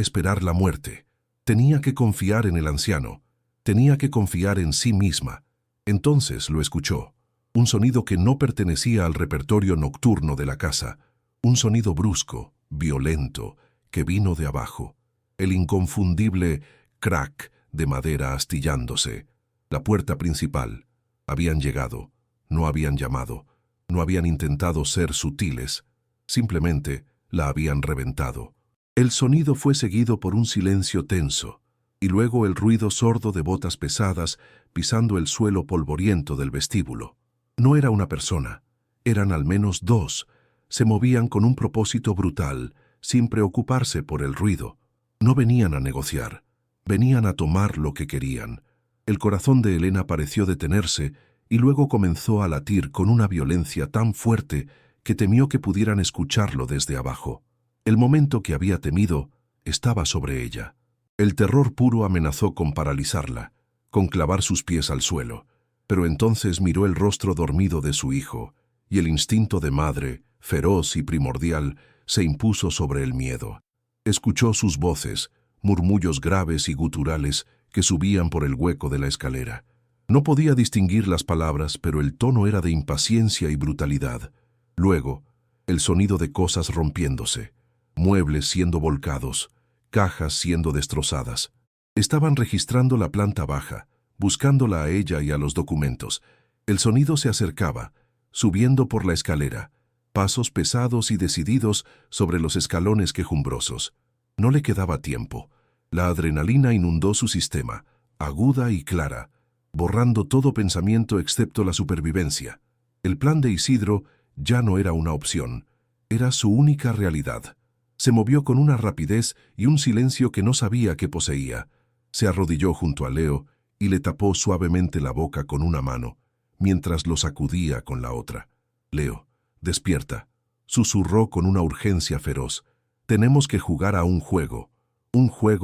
esperar la muerte. Tenía que confiar en el anciano. Tenía que confiar en sí misma. Entonces lo escuchó. Un sonido que no pertenecía al repertorio nocturno de la casa. Un sonido brusco, violento, que vino de abajo. El inconfundible crack de madera astillándose. La puerta principal. Habían llegado. No habían llamado. No habían intentado ser sutiles. Simplemente la habían reventado. El sonido fue seguido por un silencio tenso, y luego el ruido sordo de botas pesadas pisando el suelo polvoriento del vestíbulo. No era una persona, eran al menos dos. Se movían con un propósito brutal, sin preocuparse por el ruido. No venían a negociar, venían a tomar lo que querían. El corazón de Elena pareció detenerse y luego comenzó a latir con una violencia tan fuerte que temió que pudieran escucharlo desde abajo. El momento que había temido estaba sobre ella. El terror puro amenazó con paralizarla, con clavar sus pies al suelo, pero entonces miró el rostro dormido de su hijo, y el instinto de madre, feroz y primordial, se impuso sobre el miedo. Escuchó sus voces, murmullos graves y guturales que subían por el hueco de la escalera. No podía distinguir las palabras, pero el tono era de impaciencia y brutalidad. Luego, el sonido de cosas rompiéndose, muebles siendo volcados, cajas siendo destrozadas. Estaban registrando la planta baja, buscándola a ella y a los documentos. El sonido se acercaba, subiendo por la escalera, pasos pesados y decididos sobre los escalones quejumbrosos. No le quedaba tiempo. La adrenalina inundó su sistema, aguda y clara, borrando todo pensamiento excepto la supervivencia. El plan de Isidro ya no era una opción, era su única realidad. Se movió con una rapidez y un silencio que no sabía que poseía. Se arrodilló junto a Leo y le tapó suavemente la boca con una mano, mientras lo sacudía con la otra. «Leo, despierta», susurró con una urgencia feroz. «Tenemos que jugar a un juego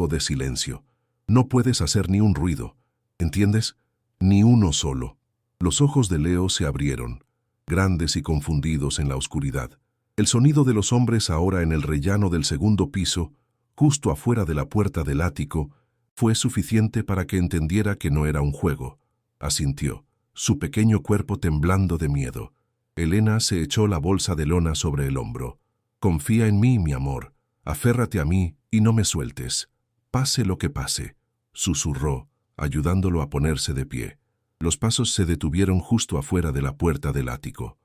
de silencio. No puedes hacer ni un ruido, ¿entiendes? Ni uno solo». Los ojos de Leo se abrieron, grandes y confundidos en la oscuridad. El sonido de los hombres ahora en el rellano del segundo piso, justo afuera de la puerta del ático, fue suficiente para que entendiera que no era un juego. Asintió, su pequeño cuerpo temblando de miedo. Elena se echó la bolsa de lona sobre el hombro. «Confía en mí, mi amor. Aférrate a mí y no me sueltes. Pase lo que pase», susurró, ayudándolo a ponerse de pie. Los pasos se detuvieron justo afuera de la puerta del ático.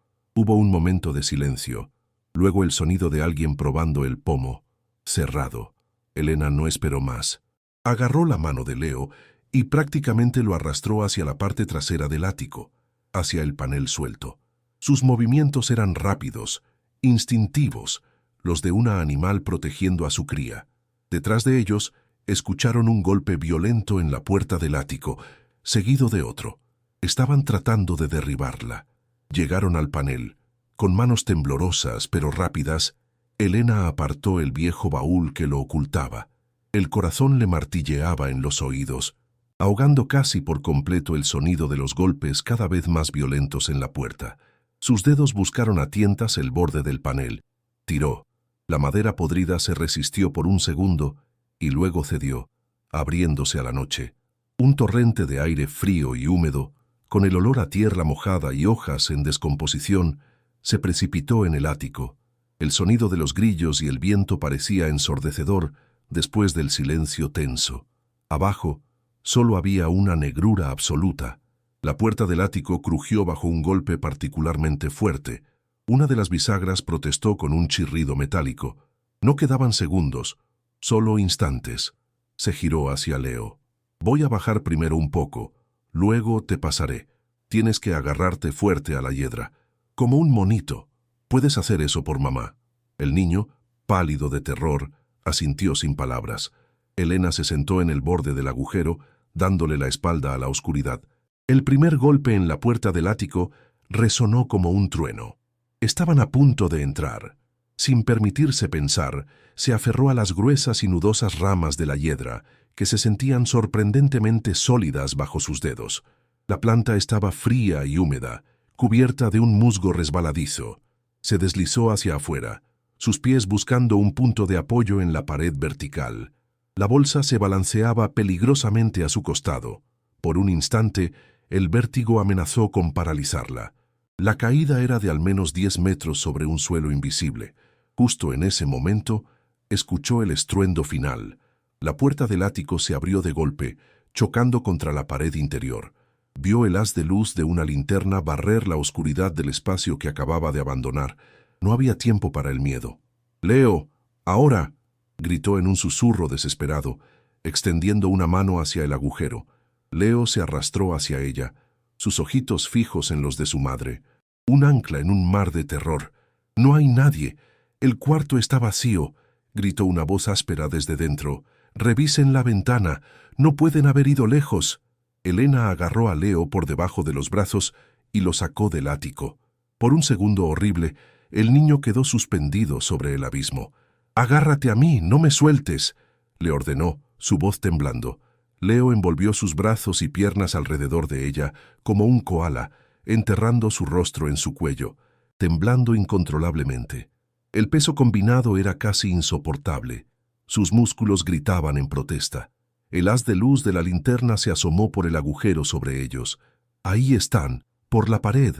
Hubo un momento de silencio, luego el sonido de alguien probando el pomo, cerrado. Elena no esperó más. Agarró la mano de Leo y prácticamente lo arrastró hacia la parte trasera del ático, hacia el panel suelto. Sus movimientos eran rápidos, instintivos, los de una animal protegiendo a su cría. Detrás de ellos, escucharon un golpe violento en la puerta del ático, seguido de otro. Estaban tratando de derribarla. Llegaron al panel. Con manos temblorosas pero rápidas, Elena apartó el viejo baúl que lo ocultaba. El corazón le martilleaba en los oídos, ahogando casi por completo el sonido de los golpes cada vez más violentos en la puerta. Sus dedos buscaron a tientas el borde del panel. Tiró. La madera podrida se resistió por un segundo y luego cedió, abriéndose a la noche. Un torrente de aire frío y húmedo, con el olor a tierra mojada y hojas en descomposición, se precipitó en el ático. El sonido de los grillos y el viento parecía ensordecedor después del silencio tenso. Abajo, solo había una negrura absoluta. La puerta del ático crujió bajo un golpe particularmente fuerte. Una de las bisagras protestó con un chirrido metálico. No quedaban segundos, solo instantes. Se giró hacia Leo. «Voy a bajar primero un poco, luego te pasaré. Tienes que agarrarte fuerte a la hiedra, como un monito. Puedes hacer eso por mamá». El niño, pálido de terror, asintió sin palabras. Elena se sentó en el borde del agujero, dándole la espalda a la oscuridad. El primer golpe en la puerta del ático resonó como un trueno. Estaban a punto de entrar. Sin permitirse pensar, se aferró a las gruesas y nudosas ramas de la hiedra, que se sentían sorprendentemente sólidas bajo sus dedos. La planta estaba fría y húmeda, cubierta de un musgo resbaladizo. Se deslizó hacia afuera, sus pies buscando un punto de apoyo en la pared vertical. La bolsa se balanceaba peligrosamente a su costado. Por un instante, el vértigo amenazó con paralizarla. La caída era de al menos 10 metros sobre un suelo invisible. Justo en ese momento, escuchó el estruendo final. La puerta del ático se abrió de golpe, chocando contra la pared interior. Vio el haz de luz de una linterna barrer la oscuridad del espacio que acababa de abandonar. No había tiempo para el miedo. «¡Leo! ¡Ahora!», gritó en un susurro desesperado, extendiendo una mano hacia el agujero. Leo se arrastró hacia ella, sus ojitos fijos en los de su madre. Un ancla en un mar de terror. «¡No hay nadie! ¡El cuarto está vacío!», gritó una voz áspera desde dentro. «¡Revisen la ventana! ¡No pueden haber ido lejos!». Elena agarró a Leo por debajo de los brazos y lo sacó del ático. Por un segundo horrible, el niño quedó suspendido sobre el abismo. «¡Agárrate a mí! ¡No me sueltes!», le ordenó, su voz temblando. Leo envolvió sus brazos y piernas alrededor de ella, como un koala, enterrando su rostro en su cuello, temblando incontrolablemente. El peso combinado era casi insoportable. Sus músculos gritaban en protesta. El haz de luz de la linterna se asomó por el agujero sobre ellos. Ahí están, por la pared.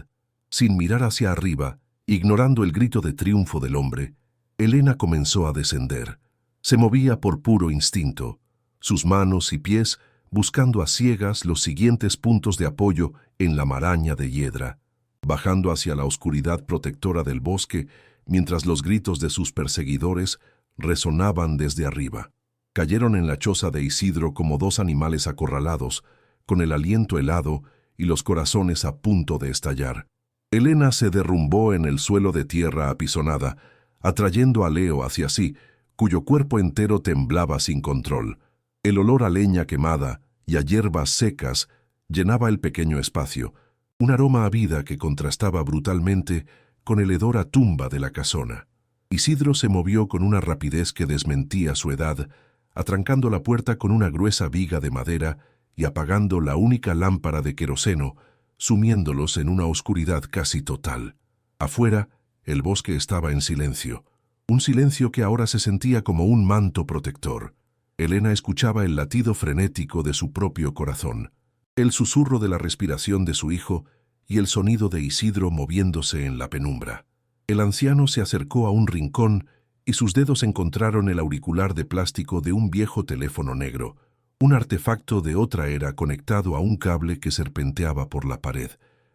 Sin mirar hacia arriba, ignorando el grito de triunfo del hombre, Elena comenzó a descender. Se movía por puro instinto, sus manos y pies buscando a ciegas los siguientes puntos de apoyo en la maraña de hiedra, bajando hacia la oscuridad protectora del bosque mientras los gritos de sus perseguidores resonaban desde arriba. Cayeron en la choza de Isidro como dos animales acorralados, con el aliento helado y los corazones a punto de estallar. Elena se derrumbó en el suelo de tierra apisonada, atrayendo a Leo hacia sí, cuyo cuerpo entero temblaba sin control. El olor a leña quemada y a hierbas secas llenaba el pequeño espacio, un aroma a vida que contrastaba brutalmente con el hedor a tumba de la casona. Isidro se movió con una rapidez que desmentía su edad, atrancando la puerta con una gruesa viga de madera y apagando la única lámpara de queroseno, sumiéndolos en una oscuridad casi total. Afuera, el bosque estaba en silencio, un silencio que ahora se sentía como un manto protector. Elena escuchaba el latido frenético de su propio corazón, el susurro de la respiración de su hijo y el sonido de Isidro moviéndose en la penumbra. El anciano se acercó a un rincón y sus dedos encontraron el auricular de plástico de un viejo teléfono negro, un artefacto de otra era conectado a un cable que serpenteaba por la pared.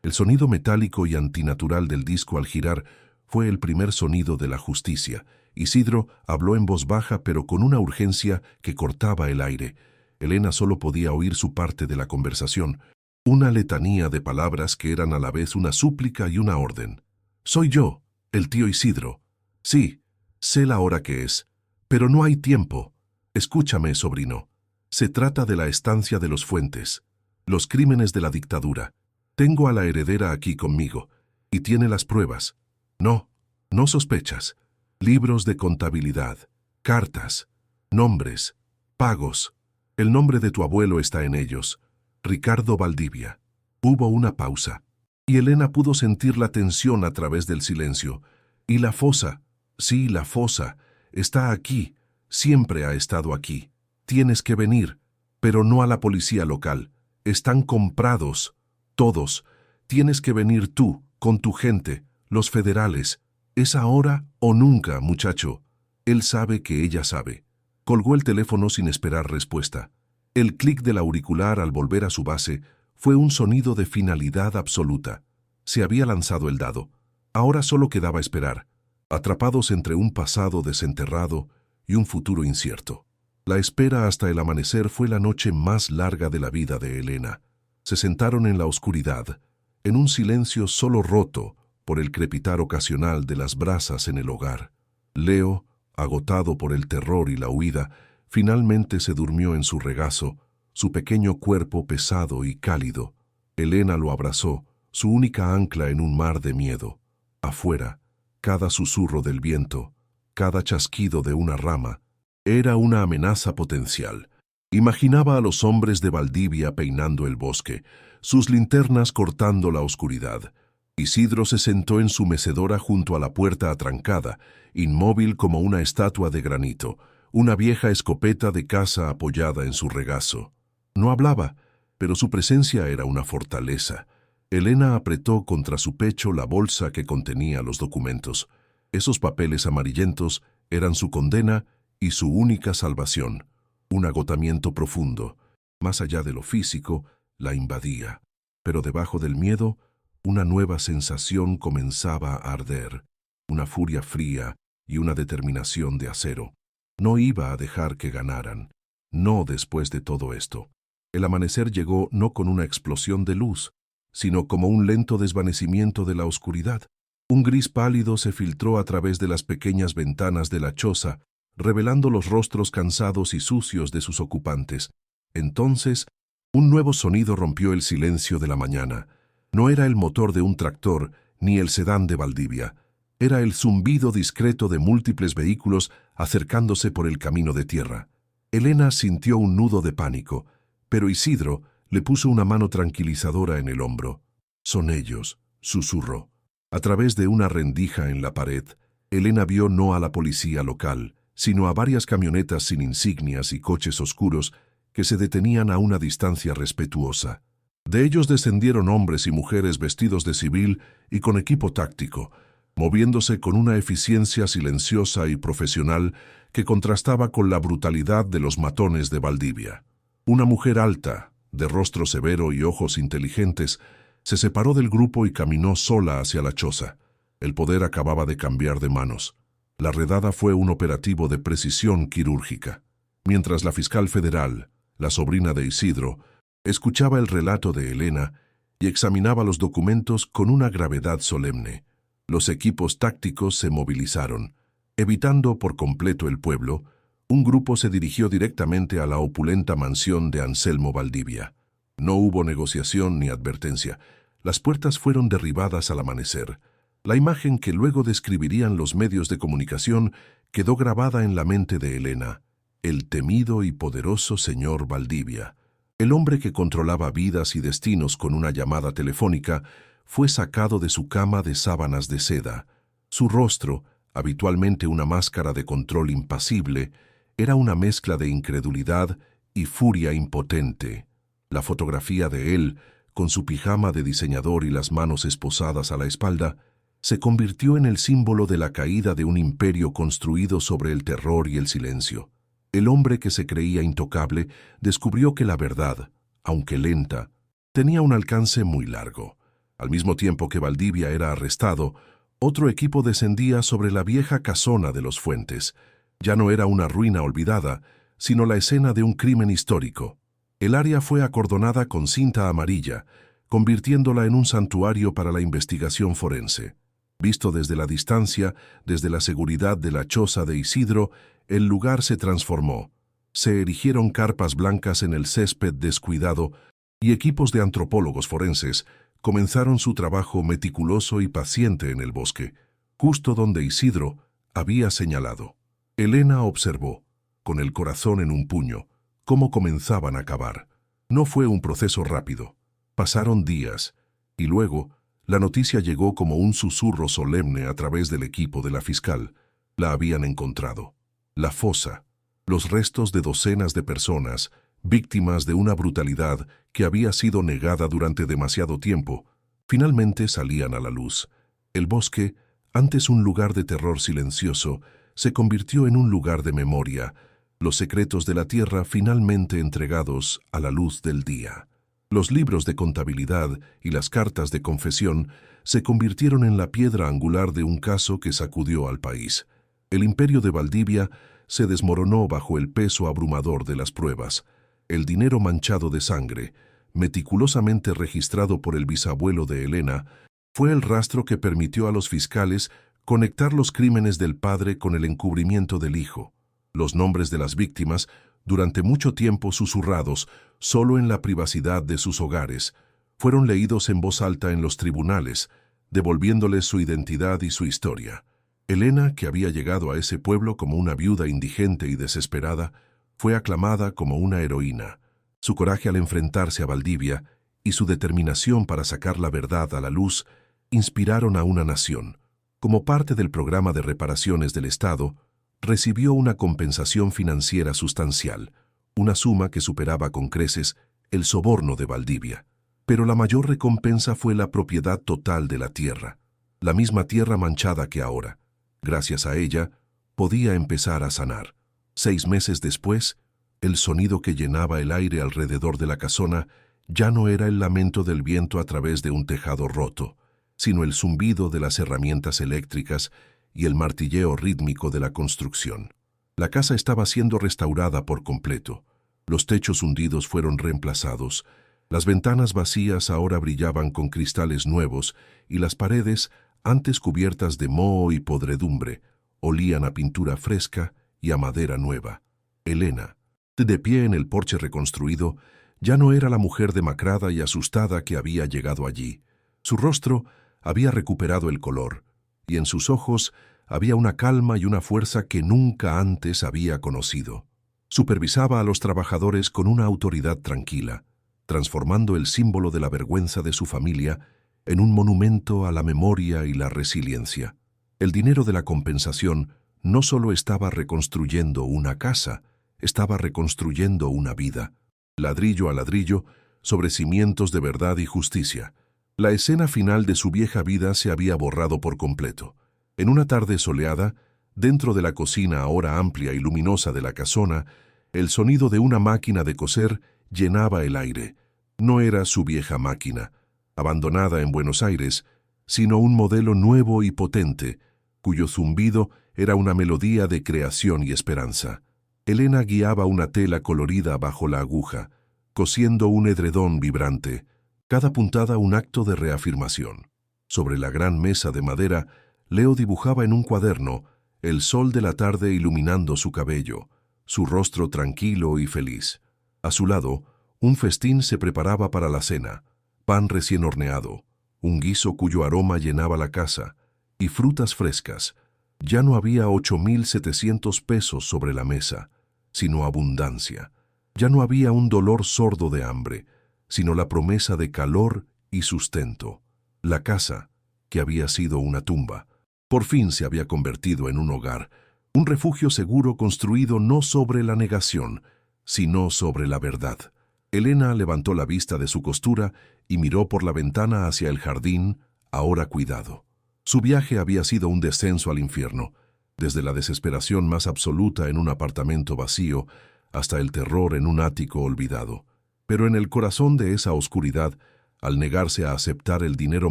El sonido metálico y antinatural del disco al girar fue el primer sonido de la justicia. Isidro habló en voz baja pero con una urgencia que cortaba el aire. Elena solo podía oír su parte de la conversación, una letanía de palabras que eran a la vez una súplica y una orden. «Soy yo, el tío Isidro. Sí, sé la hora que es, pero no hay tiempo. Escúchame, sobrino. Se trata de la estancia de los Fuentes, los crímenes de la dictadura. Tengo a la heredera aquí conmigo, y tiene las pruebas. No, no sospechas. Libros de contabilidad, cartas, nombres, pagos. El nombre de tu abuelo está en ellos, Ricardo Valdivia». Hubo una pausa, y Elena pudo sentir la tensión a través del silencio. «Y la fosa, sí, la fosa, está aquí, siempre ha estado aquí. Tienes que venir, pero no a la policía local. Están comprados, todos. Tienes que venir tú, con tu gente, los federales. Es ahora o nunca, muchacho». Él sabe que ella sabe. Colgó el teléfono sin esperar respuesta. El clic del auricular al volver a su base fue un sonido de finalidad absoluta. Se había lanzado el dado. Ahora solo quedaba esperar, atrapados entre un pasado desenterrado y un futuro incierto. La espera hasta el amanecer fue la noche más larga de la vida de Elena. Se sentaron en la oscuridad, en un silencio solo roto por el crepitar ocasional de las brasas en el hogar. Leo, agotado por el terror y la huida, finalmente se durmió en su regazo, su pequeño cuerpo pesado y cálido. Elena lo abrazó, su única ancla en un mar de miedo. Afuera, cada susurro del viento, cada chasquido de una rama, era una amenaza potencial. Imaginaba a los hombres de Valdivia peinando el bosque, sus linternas cortando la oscuridad. Isidro se sentó en su mecedora junto a la puerta atrancada, inmóvil como una estatua de granito, una vieja escopeta de caza apoyada en su regazo. No hablaba, pero su presencia era una fortaleza. Elena apretó contra su pecho la bolsa que contenía los documentos. Esos papeles amarillentos eran su condena y su única salvación. Un agotamiento profundo, más allá de lo físico, la invadía. Pero debajo del miedo, una nueva sensación comenzaba a arder, una furia fría y una determinación de acero. No iba a dejar que ganaran, no después de todo esto. El amanecer llegó no con una explosión de luz, sino como un lento desvanecimiento de la oscuridad. Un gris pálido se filtró a través de las pequeñas ventanas de la choza, revelando los rostros cansados y sucios de sus ocupantes. Entonces, un nuevo sonido rompió el silencio de la mañana. No era el motor de un tractor ni el sedán de Valdivia. Era el zumbido discreto de múltiples vehículos acercándose por el camino de tierra. Elena sintió un nudo de pánico, pero Isidro le puso una mano tranquilizadora en el hombro. «Son ellos», susurró. A través de una rendija en la pared, Elena vio no a la policía local, sino a varias camionetas sin insignias y coches oscuros que se detenían a una distancia respetuosa. De ellos descendieron hombres y mujeres vestidos de civil y con equipo táctico, moviéndose con una eficiencia silenciosa y profesional que contrastaba con la brutalidad de los matones de Valdivia. Una mujer alta, de rostro severo y ojos inteligentes, se separó del grupo y caminó sola hacia la choza. El poder acababa de cambiar de manos. La redada fue un operativo de precisión quirúrgica. Mientras la fiscal federal, la sobrina de Isidro, escuchaba el relato de Elena y examinaba los documentos con una gravedad solemne. Los equipos tácticos se movilizaron. Evitando por completo el pueblo, un grupo se dirigió directamente a la opulenta mansión de Anselmo Valdivia. No hubo negociación ni advertencia. Las puertas fueron derribadas al amanecer. La imagen que luego describirían los medios de comunicación quedó grabada en la mente de Elena. El temido y poderoso señor Valdivia, el hombre que controlaba vidas y destinos con una llamada telefónica, fue sacado de su cama de sábanas de seda. Su rostro, habitualmente una máscara de control impasible, era una mezcla de incredulidad y furia impotente. La fotografía de él, con su pijama de diseñador y las manos esposadas a la espalda, se convirtió en el símbolo de la caída de un imperio construido sobre el terror y el silencio. El hombre que se creía intocable descubrió que la verdad, aunque lenta, tenía un alcance muy largo. Al mismo tiempo que Valdivia era arrestado, otro equipo descendía sobre la vieja casona de los Fuentes. Ya no era una ruina olvidada, sino la escena de un crimen histórico. El área fue acordonada con cinta amarilla, convirtiéndola en un santuario para la investigación forense. Visto desde la distancia, desde la seguridad de la choza de Isidro, el lugar se transformó. Se erigieron carpas blancas en el césped descuidado y equipos de antropólogos forenses comenzaron su trabajo meticuloso y paciente en el bosque, justo donde Isidro había señalado. Elena observó, con el corazón en un puño, cómo comenzaban a cavar. No fue un proceso rápido. Pasaron días, y luego la noticia llegó como un susurro solemne a través del equipo de la fiscal. La habían encontrado. La fosa, los restos de docenas de personas, víctimas de una brutalidad que había sido negada durante demasiado tiempo, finalmente salían a la luz. El bosque, antes un lugar de terror silencioso, se convirtió en un lugar de memoria, los secretos de la tierra finalmente entregados a la luz del día. Los libros de contabilidad y las cartas de confesión se convirtieron en la piedra angular de un caso que sacudió al país. El imperio de Valdivia se desmoronó bajo el peso abrumador de las pruebas. El dinero manchado de sangre, meticulosamente registrado por el bisabuelo de Elena, fue el rastro que permitió a los fiscales conectar los crímenes del padre con el encubrimiento del hijo. Los nombres de las víctimas, durante mucho tiempo susurrados solo en la privacidad de sus hogares, fueron leídos en voz alta en los tribunales, devolviéndoles su identidad y su historia. Elena, que había llegado a ese pueblo como una viuda indigente y desesperada, fue aclamada como una heroína. Su coraje al enfrentarse a Valdivia y su determinación para sacar la verdad a la luz inspiraron a una nación. Como parte del programa de reparaciones del Estado, recibió una compensación financiera sustancial, una suma que superaba con creces el soborno de Valdivia. Pero la mayor recompensa fue la propiedad total de la tierra, la misma tierra manchada que ahora. Gracias a ella, podía empezar a sanar. 6 meses después, el sonido que llenaba el aire alrededor de la casona ya no era el lamento del viento a través de un tejado roto, sino el zumbido de las herramientas eléctricas y el martilleo rítmico de la construcción. La casa estaba siendo restaurada por completo. Los techos hundidos fueron reemplazados, las ventanas vacías ahora brillaban con cristales nuevos y las paredes, antes cubiertas de moho y podredumbre, olían a pintura fresca y a madera nueva. Elena, de pie en el porche reconstruido, ya no era la mujer demacrada y asustada que había llegado allí. Su rostro había recuperado el color, y en sus ojos había una calma y una fuerza que nunca antes había conocido. Supervisaba a los trabajadores con una autoridad tranquila, transformando el símbolo de la vergüenza de su familia en un monumento a la memoria y la resiliencia. El dinero de la compensación no solo estaba reconstruyendo una casa, estaba reconstruyendo una vida, ladrillo a ladrillo, sobre cimientos de verdad y justicia. La escena final de su vieja vida se había borrado por completo. En una tarde soleada, dentro de la cocina ahora amplia y luminosa de la casona, el sonido de una máquina de coser llenaba el aire. No era su vieja máquina, abandonada en Buenos Aires, sino un modelo nuevo y potente, cuyo zumbido era una melodía de creación y esperanza. Elena guiaba una tela colorida bajo la aguja, cosiendo un edredón vibrante, cada puntada un acto de reafirmación. Sobre la gran mesa de madera, Leo dibujaba en un cuaderno el sol de la tarde iluminando su cabello, su rostro tranquilo y feliz. A su lado, un festín se preparaba para la cena, pan recién horneado, un guiso cuyo aroma llenaba la casa, y frutas frescas. Ya no había 8.700 pesos sobre la mesa, sino abundancia. Ya no había un dolor sordo de hambre, sino la promesa de calor y sustento. La casa, que había sido una tumba, por fin se había convertido en un hogar, un refugio seguro construido no sobre la negación, sino sobre la verdad. Elena levantó la vista de su costura y miró por la ventana hacia el jardín, ahora cuidado. Su viaje había sido un descenso al infierno, desde la desesperación más absoluta en un apartamento vacío hasta el terror en un ático olvidado. Pero en el corazón de esa oscuridad Al negarse a aceptar el dinero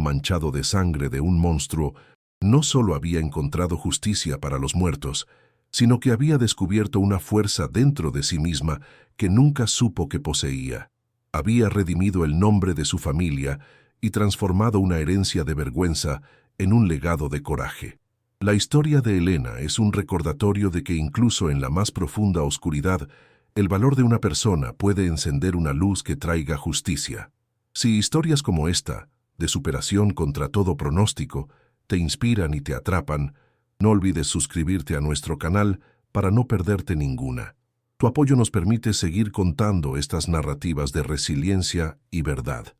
manchado de sangre de un monstruo, no solo había encontrado justicia para los muertos, sino que había descubierto una fuerza dentro de sí misma que nunca supo que poseía. Había redimido el nombre de su familia y transformado una herencia de vergüenza en un legado de coraje. La historia de Elena es un recordatorio de que incluso en la más profunda oscuridad, el valor de una persona puede encender una luz que traiga justicia. Si historias como esta, de superación contra todo pronóstico, te inspiran y te atrapan, no olvides suscribirte a nuestro canal para no perderte ninguna. Tu apoyo nos permite seguir contando estas narrativas de resiliencia y verdad.